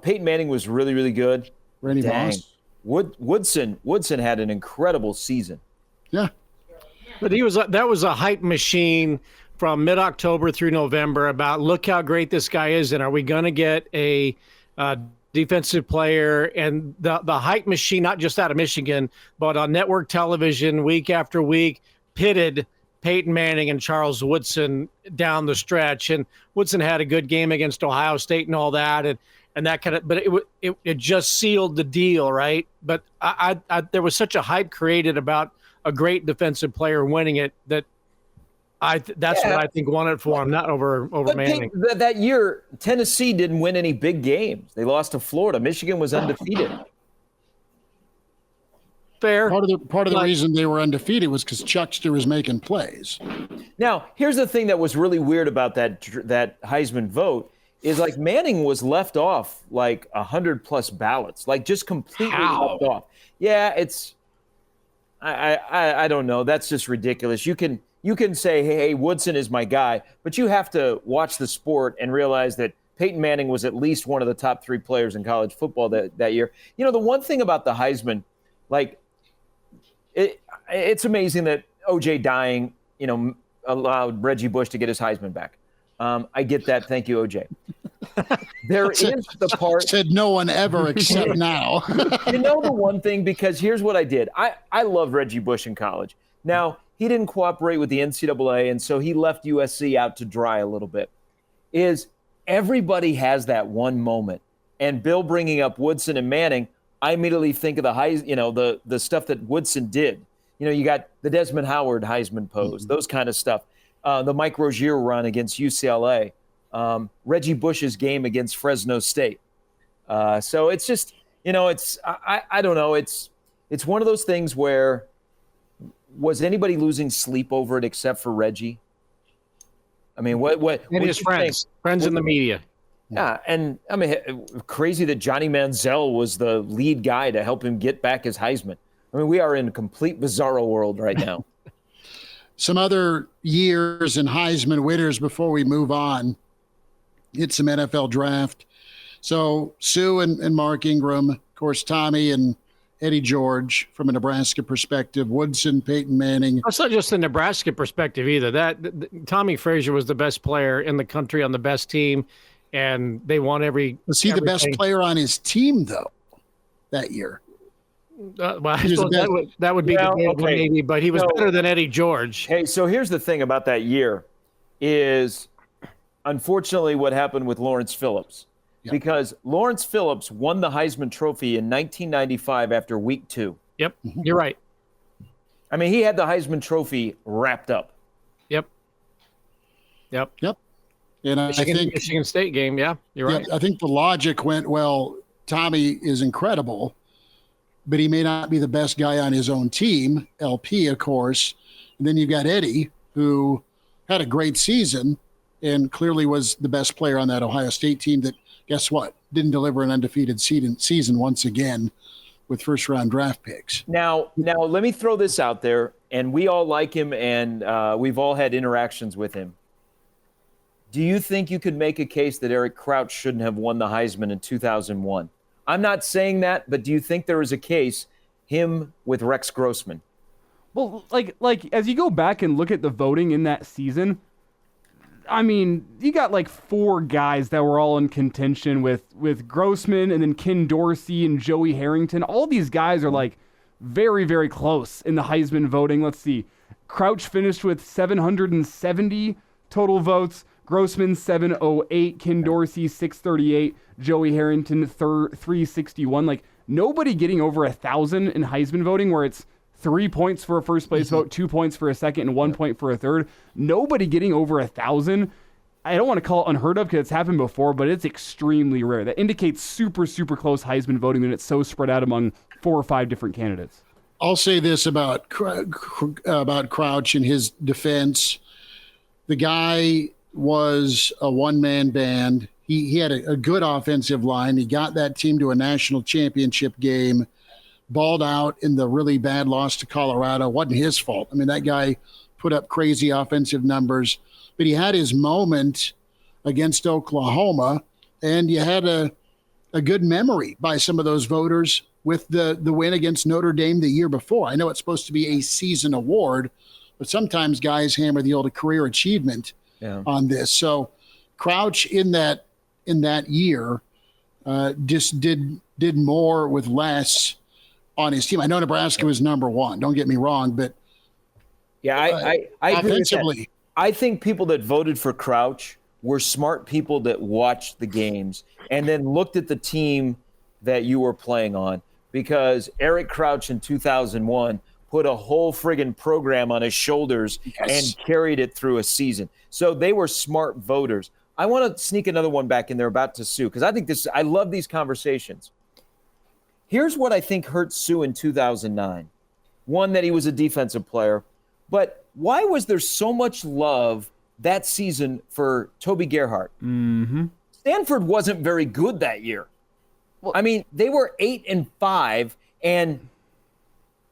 Peyton Manning was really, really good. Randy Moss. Woodson had an incredible season. Yeah. But that was a hype machine from mid-October through November about look how great this guy is and are we going to get a defensive player, and the hype machine, not just out of Michigan, but on network television week after week, pitted Peyton Manning and Charles Woodson down the stretch. And Woodson had a good game against Ohio State and all that. And that kind of, but it just sealed the deal, right? But I there was such a hype created about a great defensive player winning it that that's what I think won it for him, not over Manning. That year, Tennessee didn't win any big games. They lost to Florida. Michigan was undefeated. Fair. Part of the reason they were undefeated was because Chuckster was making plays. Now, here's the thing that was really weird about that Heisman vote is like Manning was left off like 100+ ballots, like just completely left off. Yeah, it's I don't know. That's just ridiculous. You can say, hey, Woodson is my guy, but you have to watch the sport and realize that Peyton Manning was at least one of the top 3 players in college football that year. You know, the one thing about the Heisman, like it's amazing that OJ dying, allowed Reggie Bush to get his Heisman back. I get that. Thank you, OJ. There is the part. Said no one ever except now. You know the one thing, because here's what I did. I love Reggie Bush in college. Now, he didn't cooperate with the NCAA, and so he left USC out to dry a little bit. Is everybody has that one moment. And Bill bringing up Woodson and Manning, I immediately think of the stuff that Woodson did. You got the Desmond Howard Heisman pose, those kind of stuff. The Mike Rozier run against UCLA, Reggie Bush's game against Fresno State. So it's just, I don't know. It's one of those things where was anybody losing sleep over it except for Reggie? I mean, what and his friends in the media. Yeah, and I mean, crazy that Johnny Manziel was the lead guy to help him get back his Heisman. I mean, we are in a complete bizarro world right now. Some other years and Heisman winners before we move on. It's some NFL draft. So Sue and Mark Ingram, of course, Tommy and Eddie George from a Nebraska perspective, Woodson, Peyton Manning. That's not just the Nebraska perspective either. Tommy Frazier was the best player in the country on the best team, and they won every. Was he the best player on his team, though, that year? Well, I suppose that would be debatable, maybe, but he was better than Eddie George. Hey, so here's the thing about that year is, unfortunately, what happened with Lawrence Phillips. Yep. Because Lawrence Phillips won the Heisman Trophy in 1995 after week 2. Yep, you're right. I mean, he had the Heisman Trophy wrapped up. Yep. And I think Michigan State game, yeah, you're right. I think the logic went, well, Tommy is incredible, but he may not be the best guy on his own team, LP, of course. And then you've got Eddie, who had a great season and clearly was the best player on that Ohio State team that guess what? Didn't deliver an undefeated season once again with first-round draft picks. Now, let me throw this out there, and we all like him, and we've all had interactions with him. Do you think you could make a case that Eric Crouch shouldn't have won the Heisman in 2001? I'm not saying that, but do you think there is a case, him with Rex Grossman? Well, like as you go back and look at the voting in that season, I mean, you got like 4 guys that were all in contention with Grossman and then Ken Dorsey and Joey Harrington. All these guys are like very, very close in the Heisman voting. Let's see. Crouch finished with 770 total votes. Grossman 708, Ken Dorsey 638, Joey Harrington 361. Like nobody getting over 1,000 in Heisman voting, where it's 3 points for a first place vote, 2 points for a second, and 1 point for a third. Nobody getting over 1,000. I don't want to call it unheard of because it's happened before, but it's extremely rare. That indicates super, super close Heisman voting when it's so spread out among 4 or 5 different candidates. I'll say this about Crouch in his defense. The guy was a one-man band. He had a good offensive line. He got that team to a national championship game, balled out in the really bad loss to Colorado. Wasn't his fault. I mean, that guy put up crazy offensive numbers, but he had his moment against Oklahoma, and you had a good memory by some of those voters with the win against Notre Dame the year before. I know it's supposed to be a season award, but sometimes guys hammer the old career achievement on this. So Crouch in that year just did more with less on his team. I know Nebraska was number 1. Don't get me wrong, but I agree with that. offensively, I think people that voted for Crouch were smart people that watched the games and then looked at the team that you were playing on, because Eric Crouch in 2001 put a whole friggin' program on his shoulders and carried it through a season. So they were smart voters. I want to sneak another one back in there about Sue, because I love these conversations. Here's what I think hurt Sue in 2009. One, that he was a defensive player. But why was there so much love that season for Toby Gerhart? Mm-hmm. Stanford wasn't very good that year. Well, I mean, they were 8-5, and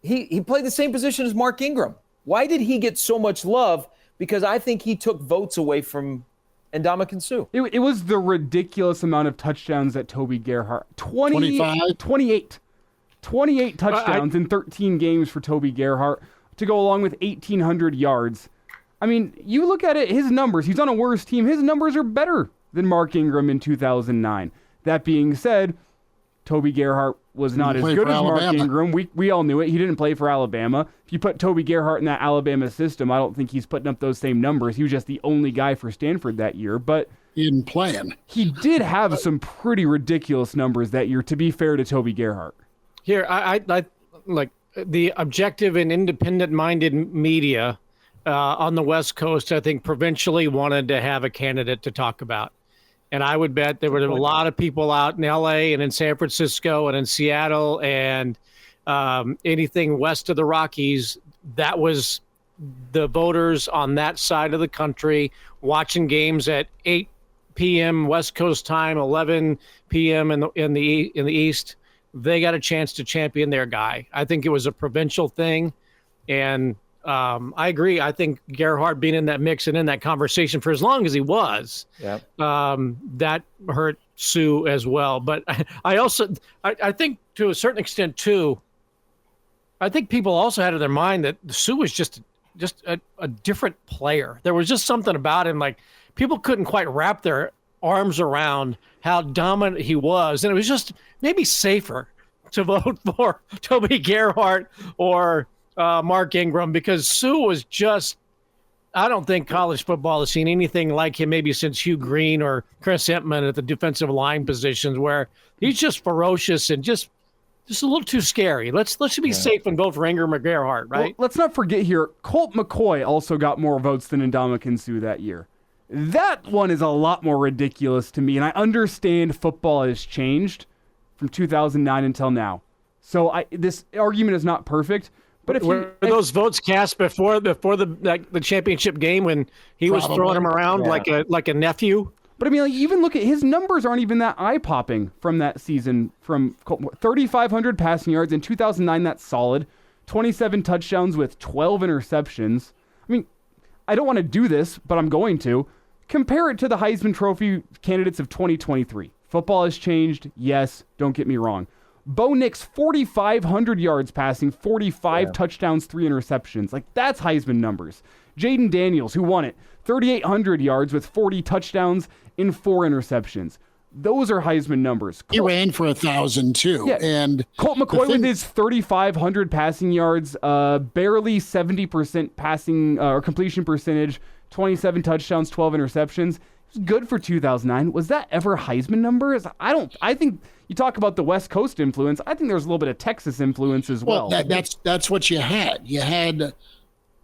he played the same position as Mark Ingram. Why did he get so much love? Because I think he took votes away from Ndamukong Suh. It was the ridiculous amount of touchdowns that Toby Gerhart. 25? 28 touchdowns in 13 games for Toby Gerhart to go along with 1,800 yards. I mean, you look at it, his numbers, he's on a worse team. His numbers are better than Mark Ingram in 2009. That being said, Toby Gerhart was not as good as Mark Ingram. We all knew it. He didn't play for Alabama. If you put Toby Gerhart in that Alabama system, I don't think he's putting up those same numbers. He was just the only guy for Stanford that year. But he didn't play. He did have some pretty ridiculous numbers that year, to be fair to Toby Gerhart. Here, I like the objective and independent-minded media on the West Coast, I think provincially wanted to have a candidate to talk about. And I would bet there were a lot of people out in L.A. and in San Francisco and in Seattle and anything west of the Rockies. That was the voters on that side of the country watching games at 8 p.m. West Coast time, 11 p.m. in the East. They got a chance to champion their guy. I think it was a provincial thing, and I agree. I think Gerhart being in that mix and in that conversation for as long as he was, that hurt Sue as well. But I think to a certain extent too, I think people also had in their mind that Sue was just a different player. There was just something about him, like people couldn't quite wrap their arms around how dominant he was. And it was just maybe safer to vote for Toby Gerhart or Mark Ingram, because Sue was just, I don't think college football has seen anything like him maybe since Hugh Green or Chris Entman at the defensive line positions, where he's just ferocious and just a little too scary. Let's be safe and vote for Ingram or Gerhart, right? Well, let's not forget here, Colt McCoy also got more votes than Ndamukong Suh that year. That one is a lot more ridiculous to me, and I understand football has changed from 2009 until now. So this argument is not perfect. But if were those votes cast before the championship game when he was throwing them around like a nephew? But I mean, like, even look at his numbers aren't even that eye-popping from that season. From 3,500 passing yards in 2009, that's solid. 27 touchdowns with 12 interceptions. I mean, I don't want to do this, but I'm going to. Compare it to the Heisman Trophy candidates of 2023. Football has changed, yes, don't get me wrong. Bo Nix, 4,500 yards passing, 45 touchdowns, 3 interceptions. Like, that's Heisman numbers. Jaden Daniels, who won it, 3,800 yards with 40 touchdowns and 4 interceptions. Those are Heisman numbers. He ran for 1,000 too. Yeah. And Colt McCoy with his 3,500 passing yards, barely 70% passing or completion percentage, 27 touchdowns, 12 interceptions. It was good for 2009. Was that ever Heisman numbers? I think you talk about the West Coast influence. I think there's a little bit of Texas influence as well. That's what you had. You had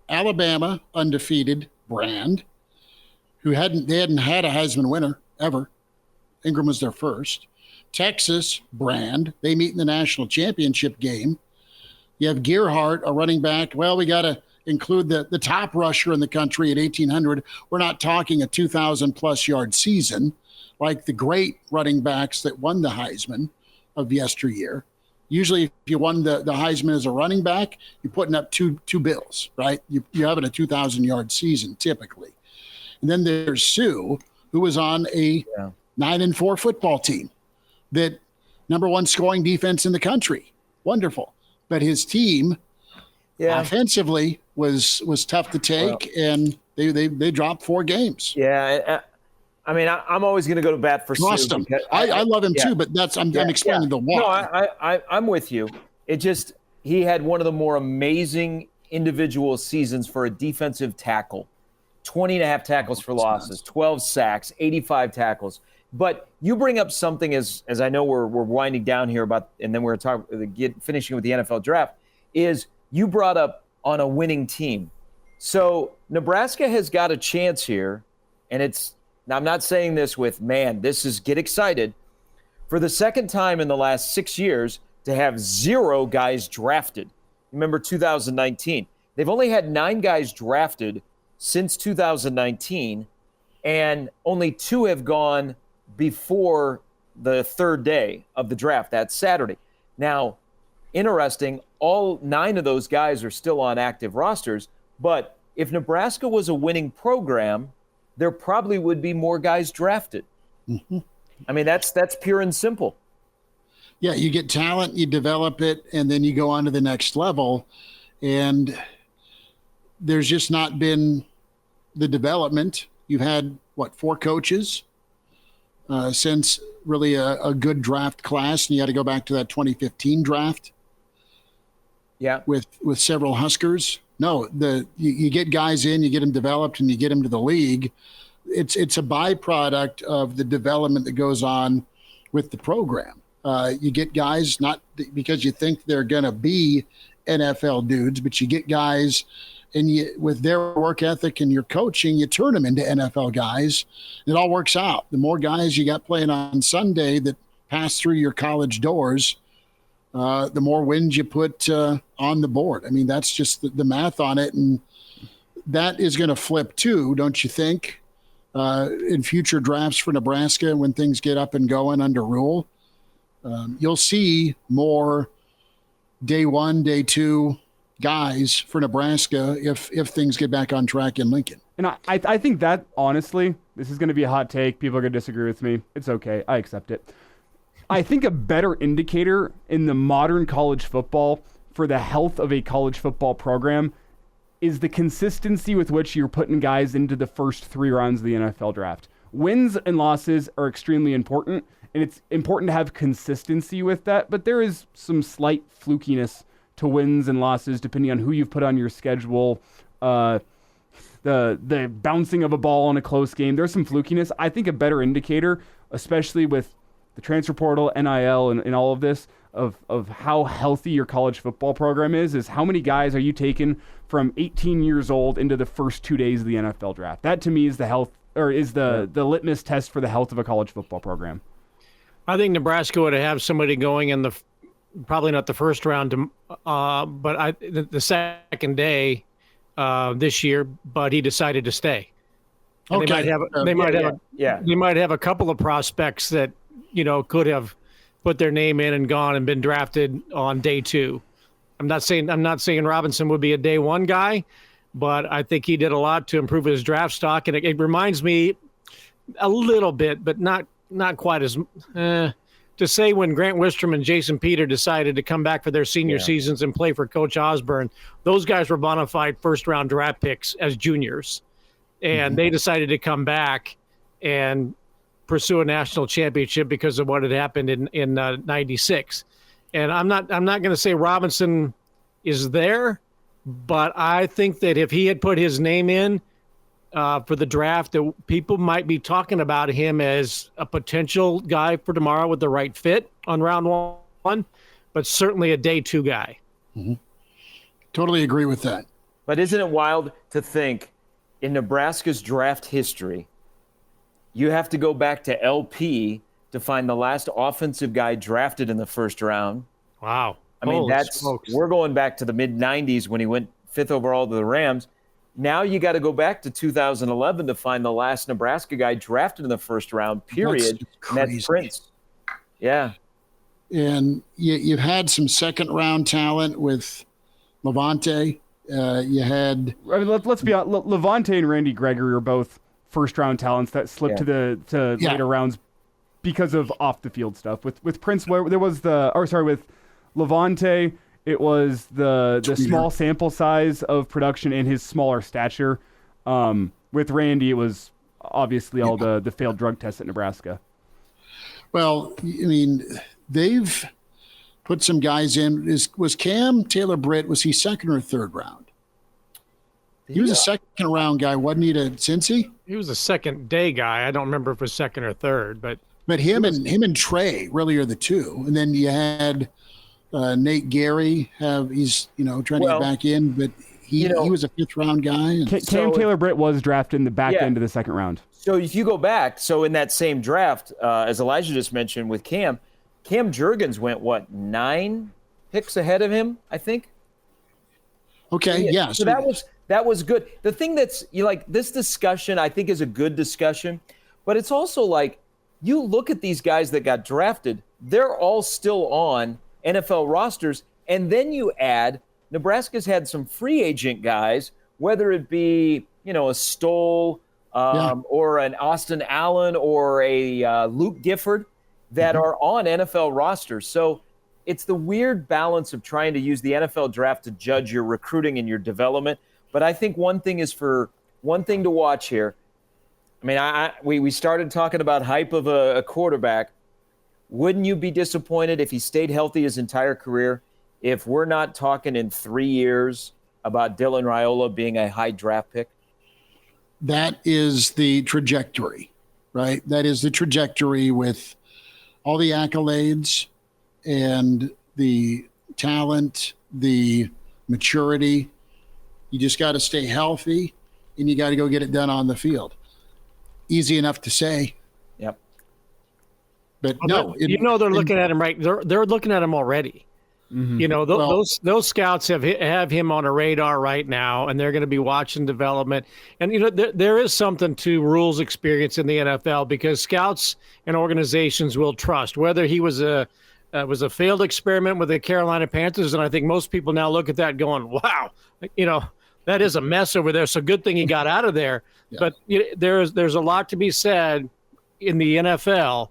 Alabama, undefeated, Brand, they hadn't had a Heisman winner ever. Ingram was their first. Texas, Brand, they meet in the national championship game. You have Gearhart, a running back. Well, we got to include the top rusher in the country at 1,800. We're not talking a 2,000-plus yard season like the great running backs that won the Heisman of yesteryear. Usually, if you won the Heisman as a running back, you're putting up two bills, right? You're having a 2,000-yard season typically. And then there's Sue, who was on a 9-4 football team, that number 1 scoring defense in the country. Wonderful. But his team offensively was tough to take, and they dropped 4 games. Yeah. I mean, I'm always going to go to bat for Lost Sue. him. I love him too, but I'm explaining the why. No, I'm with you. He had one of the more amazing individual seasons for a defensive tackle. 20 and a half tackles for losses, 12 sacks, 85 tackles. But you bring up something as I know we're winding down here about, and then we're finishing with the NFL draft, is you brought up on a winning team. So Nebraska has got a chance here, and now I'm not saying this with, this is get excited. For the second time in the last 6 years to have 0 guys drafted. Remember 2019. They've only had 9 guys drafted since 2019, and only 2 have gone before the 3rd day of the draft, that Saturday. Now, interesting, all 9 of those guys are still on active rosters, but if Nebraska was a winning program, there probably would be more guys drafted. Mm-hmm. I mean, that's pure and simple. Yeah, you get talent, you develop it, and then you go on to the next level. And there's just not been the development. You've had, 4 coaches since really a good draft class, and you had to go back to that 2015 draft. Yeah, with several Huskers. No, you get guys in, you get them developed, and you get them to the league. It's a byproduct of the development that goes on with the program. You get guys not because you think they're going to be NFL dudes, but you get guys, and with their work ethic and your coaching, you turn them into NFL guys. It all works out. The more guys you got playing on Sunday that pass through your college doors, the more wins you put on the board. I mean, that's just the math on it. And that is going to flip too, don't you think, in future drafts for Nebraska when things get up and going under Rule. You'll see more day 1, day 2 guys for Nebraska if things get back on track in Lincoln. And I think that, honestly, this is going to be a hot take. People are going to disagree with me. It's okay. I accept it. I think a better indicator in the modern college football for the health of a college football program is the consistency with which you're putting guys into the first 3 rounds of the NFL draft. Wins and losses are extremely important, and it's important to have consistency with that, but there is some slight flukiness to wins and losses depending on who you've put on your schedule. The bouncing of a ball in a close game, there's some flukiness. I think a better indicator, especially with the transfer portal, NIL, and all of this, of how healthy your college football program is how many guys are you taking from 18 years old into the first 2 days of the NFL draft. That to me is the litmus test for the health of a college football program. I think Nebraska would have somebody going in probably not the first round, but the second day this year, but he decided to stay. And Okay. They might have a couple of prospects that could have put their name in and gone and been drafted on day 2. I'm not saying Robinson would be a day 1 guy, but I think he did a lot to improve his draft stock, and it reminds me a little bit, but not quite as to say when Grant Wistrom and Jason Peter decided to come back for their senior seasons and play for Coach Osborne. Those guys were bona fide first-round draft picks as juniors, and they decided to come back and pursue a national championship because of what had happened in '96. And I'm not going to say Robinson is there, but I think that if he had put his name in for the draft, that people might be talking about him as a potential guy for tomorrow with the right fit on round 1, but certainly a day 2 guy. Mm-hmm. Totally agree with that. But isn't it wild to think in Nebraska's draft history, you have to go back to LP to find the last offensive guy drafted in the first round. Wow. I mean, Holy smokes. we're going back to the mid-'90s when he went 5th overall to the Rams. Now you got to go back to 2011 to find the last Nebraska guy drafted in the first round, period. And that's Prince. Yeah. And you've had some second-round talent with Levante. You had... I mean, let's be honest. Levante and Randy Gregory are both first-round talents that slipped to later rounds because of off-the-field stuff. With Prince, there was with Levante... It was the small sample size of production and his smaller stature. With Randy, it was obviously all the failed drug tests at Nebraska. Well, I mean, they've put some guys in. Was Cam Taylor-Britt, was he second or third round? He was a second round guy, wasn't he, to Cincy? He was a second day guy. I don't remember if it was second or third, but him and Trey really are the two. And then you had Nate Gary he's trying to get back in, but he was a 5th round guy. Cam Taylor-Britt was drafted in the back end of the second round. So if you go back, in that same draft, as Elijah just mentioned with Cam Jurgens went 9 picks ahead of him, I think. Okay, yeah. So that was good. The thing that's this discussion, I think, is a good discussion, but it's also like you look at these guys that got drafted, they're all still on NFL rosters, and then you add Nebraska's had some free agent guys, whether it be a Stoll or an Austin Allen or a Luke Gifford that are on NFL rosters. So it's the weird balance of trying to use the NFL draft to judge your recruiting and your development. But I think one thing to watch here. I mean, we started talking about hype of a quarterback. Wouldn't you be disappointed if he stayed healthy his entire career if we're not talking in 3 years about Dylan Raiola being a high draft pick? That is the trajectory, right? That is the trajectory with all the accolades and the talent, the maturity. You just got to stay healthy, and you got to go get it done on the field. Easy enough to say. Yep. But they're looking at him right. They're looking at him already. Mm-hmm. Those scouts have him on a radar right now, and they're going to be watching development. And there is something to rules experience in the NFL because scouts and organizations will trust whether he was a failed experiment with the Carolina Panthers. And I think most people now look at that going, "Wow, that is a mess over there." So good thing he got out of there. Yeah. But there's a lot to be said in the NFL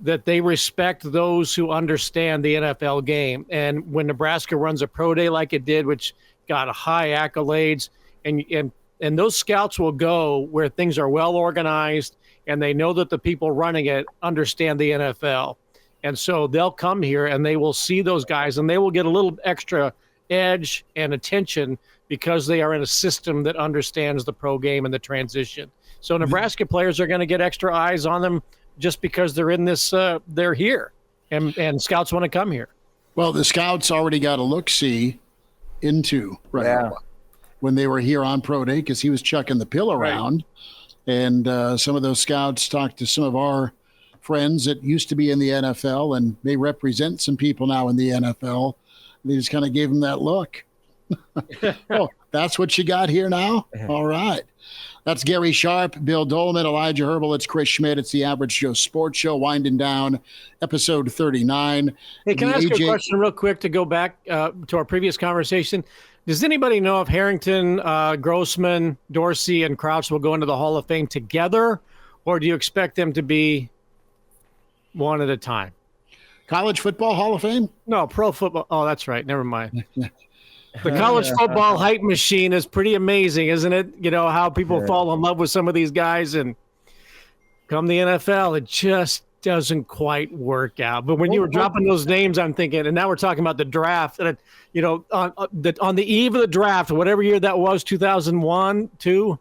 that they respect those who understand the NFL game. And when Nebraska runs a pro day like it did, which got high accolades, and those scouts will go where things are well organized and they know that the people running it understand the NFL. And so they'll come here and they will see those guys and they will get a little extra edge and attention because they are in a system that understands the pro game and the transition. So Nebraska players are going to get extra eyes on them just because they're in this, they're here, and scouts want to come here. Well, the scouts already got a look-see into when they were here on Pro Day because he was chucking the pill around. Right. And some of those scouts talked to some of our friends that used to be in the NFL, and they represent some people now in the NFL. They just kind of gave them that look. Oh, that's what you got here now? All right. That's Gary Sharp, Bill Doleman, Elijah Herbel. It's Chris Schmidt. It's the Average Joe Sports Show, winding down episode 39. Hey, can I ask AJ you a question real quick to go back to our previous conversation? Does anybody know if Harrington, Grossman, Dorsey, and Crouch will go into the Hall of Fame together, or do you expect them to be one at a time? College Football Hall of Fame? No, pro football. Oh, that's right. Never mind. The college football hype machine is pretty amazing, isn't it? You know, how people fall in love with some of these guys, and come the NFL, it just doesn't quite work out. But when you were dropping those names, I'm thinking, and now we're talking about the draft, and you know, on the eve of the draft, whatever year that was, 2001, 2,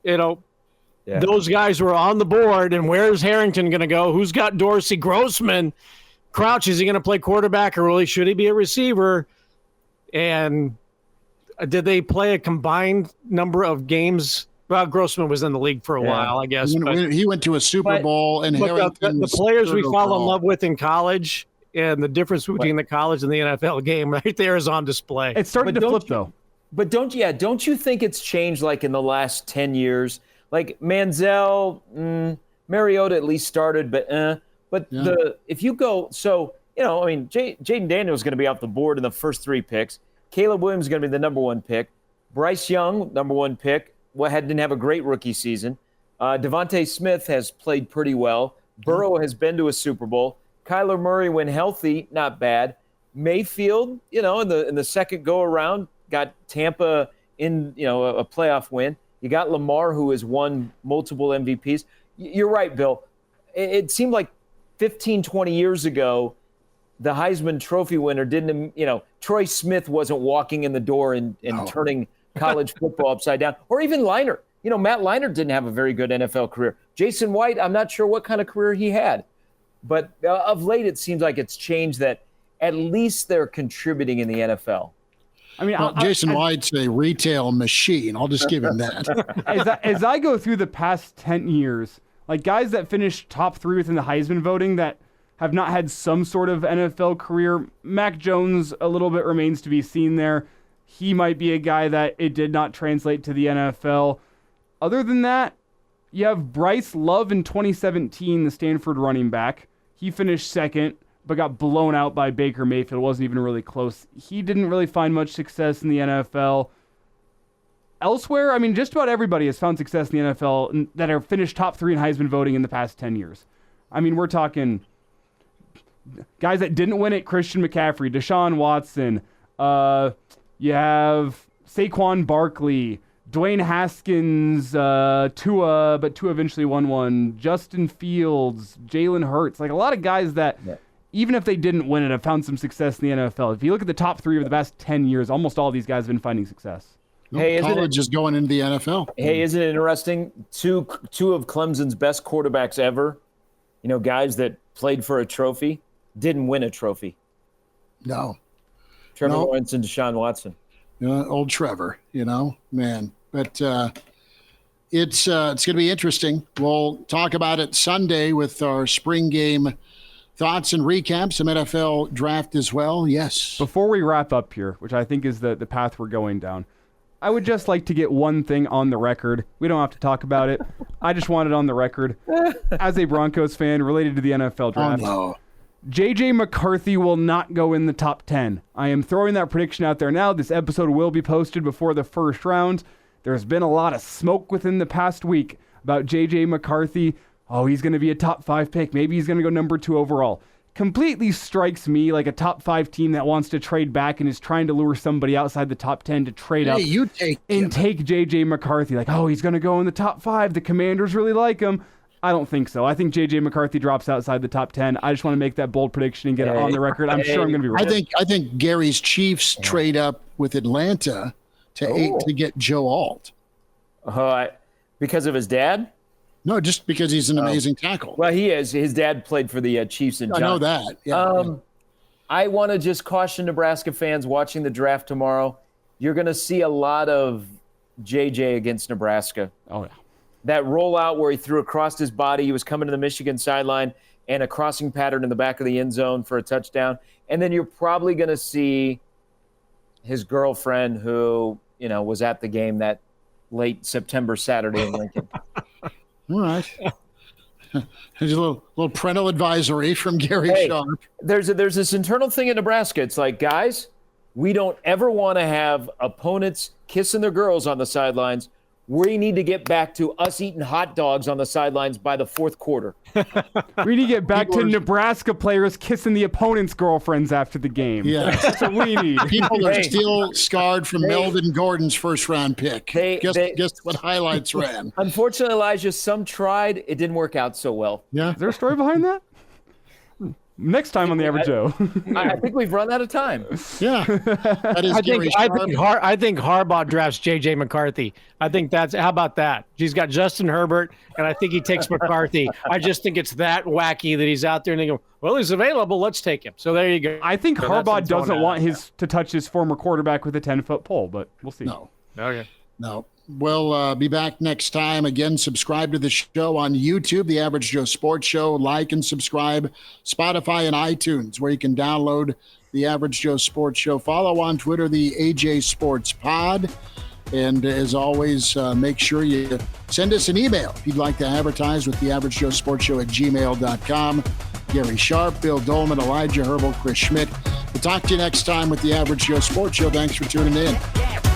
you know, those guys were on the board, and where's Harrington going to go? Who's got Dorsey? Grossman? Crouch, is he going to play quarterback, or really should he be a receiver? And did they play a combined number of games? Well, Grossman was in the league for a while, I guess. He went to a Super Bowl, and the players we fall in love with in college, and the difference between the college and the NFL game right there is on display. It's starting to flip, though. But don't you think it's changed like in the last 10 years? Like Manziel, Mariota at least started, but if you go, so, you know, I mean, Jaden Daniels is going to be off the board in the first 3 picks. Caleb Williams is going to be the number 1 pick. Bryce Young, number 1 pick, didn't have a great rookie season. Devontae Smith has played pretty well. Burrow has been to a Super Bowl. Kyler Murray, when healthy, not bad. Mayfield, you know, in the second go around, got Tampa in, you know, a playoff win. You got Lamar, who has won multiple MVPs. You're right, Bill. It seemed like 15, 20 years ago, the Heisman Trophy winner didn't, you know, Troy Smith wasn't walking in the door and turning college football upside down, or even Leinart. You know, Matt Leinart didn't have a very good NFL career. Jason White, I'm not sure what kind of career he had. But of late, it seems like it's changed that at least they're contributing in the NFL. I mean, Jason White's a retail machine. I'll just give him that. As I go through the past 10 years, like guys that finished top 3 within the Heisman voting that have not had some sort of NFL career, Mac Jones a little bit remains to be seen there. He might be a guy that it did not translate to the NFL. Other than that, you have Bryce Love in 2017, the Stanford running back. He finished second, but got blown out by Baker Mayfield. It wasn't even really close. He didn't really find much success in the NFL. Elsewhere, I mean, just about everybody has found success in the NFL that have finished top 3 in Heisman voting in the past 10 years. I mean, we're talking guys that didn't win it: Christian McCaffrey, Deshaun Watson. You have Saquon Barkley, Dwayne Haskins, Tua, but Tua eventually won one. Justin Fields, Jalen Hurts. Like a lot of guys that, even if they didn't win it, have found some succce in the NFL. If you look at the top 3 of the past 10 years, almost all these guys have been finding success. Hey, college is going into the NFL. Hey, isn't it interesting? Two of Clemson's best quarterbacks ever, you know, guys that played for a trophy, didn't win a trophy. No. Trevor Lawrence and Deshaun Watson. Old Trevor, you know, man. But it's going to be interesting. We'll talk about it Sunday with our spring game thoughts and recaps, some NFL draft as well. Yes. Before we wrap up here, which I think is the path we're going down, I would just like to get one thing on the record. We don't have to talk about it. I just want it on the record. As a Broncos fan related to the NFL draft, J.J. McCarthy will not go in the top 10. I am throwing that prediction out there now. This episode will be posted before the first round. There's been a lot of smoke within the past week about J.J. McCarthy. Oh, he's going to be a top 5 pick. Maybe he's going to go number 2 overall. Completely strikes me like a top 5 team that wants to trade back and is trying to lure somebody outside the top 10 to trade up and take J.J. McCarthy. Like, oh, he's going to go in the top 5. The Commanders really like him. I don't think so. I think J.J. McCarthy drops outside the top 10. I just want to make that bold prediction and get it on the record. I'm sure I'm going to be right. I think Gary's Chiefs trade up with Atlanta to 8 to get Joe Alt. Because of his dad? No, just because he's an amazing tackle. Well, he is. His dad played for the Chiefs and Giants. I know that. Yeah. I want to just caution Nebraska fans watching the draft tomorrow. You're going to see a lot of JJ against Nebraska. Oh, yeah. That rollout where he threw across his body, he was coming to the Michigan sideline, and a crossing pattern in the back of the end zone for a touchdown. And then you're probably going to see his girlfriend who, was at the game that late September Saturday in Lincoln. All right. There's a little parental advisory from Gary Sharp. There's this internal thing in Nebraska. It's like, guys, we don't ever want to have opponents kissing their girls on the sidelines. We need to get back to us eating hot dogs on the sidelines by the fourth quarter. We need to get back to Nebraska players kissing the opponent's girlfriends after the game. Yeah. That's what we need. People are still scarred from Melvin Gordon's first-round pick. Guess what highlights ran? Unfortunately, Elijah, some tried. It didn't work out so well. Yeah. Is there a story behind that? Next time on the Average Joe. I think we've run out of time. Yeah. That is I Gary think Sharp. I think Harbaugh drafts J.J. McCarthy. I think how about that? He's got Justin Herbert, and I think he takes McCarthy. I just think it's that wacky that he's out there and they go, well, he's available. Let's take him. So there you go. I think Harbaugh doesn't want to touch his former quarterback with a 10-foot pole, but we'll see. No. Okay. No. We'll be back next time. Again, subscribe to the show on YouTube, The Average Joe Sports Show. Like and subscribe. Spotify and iTunes, where you can download The Average Joe Sports Show. Follow on Twitter, the AJ Sports Pod. And as always, make sure you send us an email if you'd like to advertise with The Average Joe Sports Show at gmail.com. Gary Sharp, Bill Doleman, Elijah Herbel, Chris Schmidt. We'll talk to you next time with The Average Joe Sports Show. Thanks for tuning in.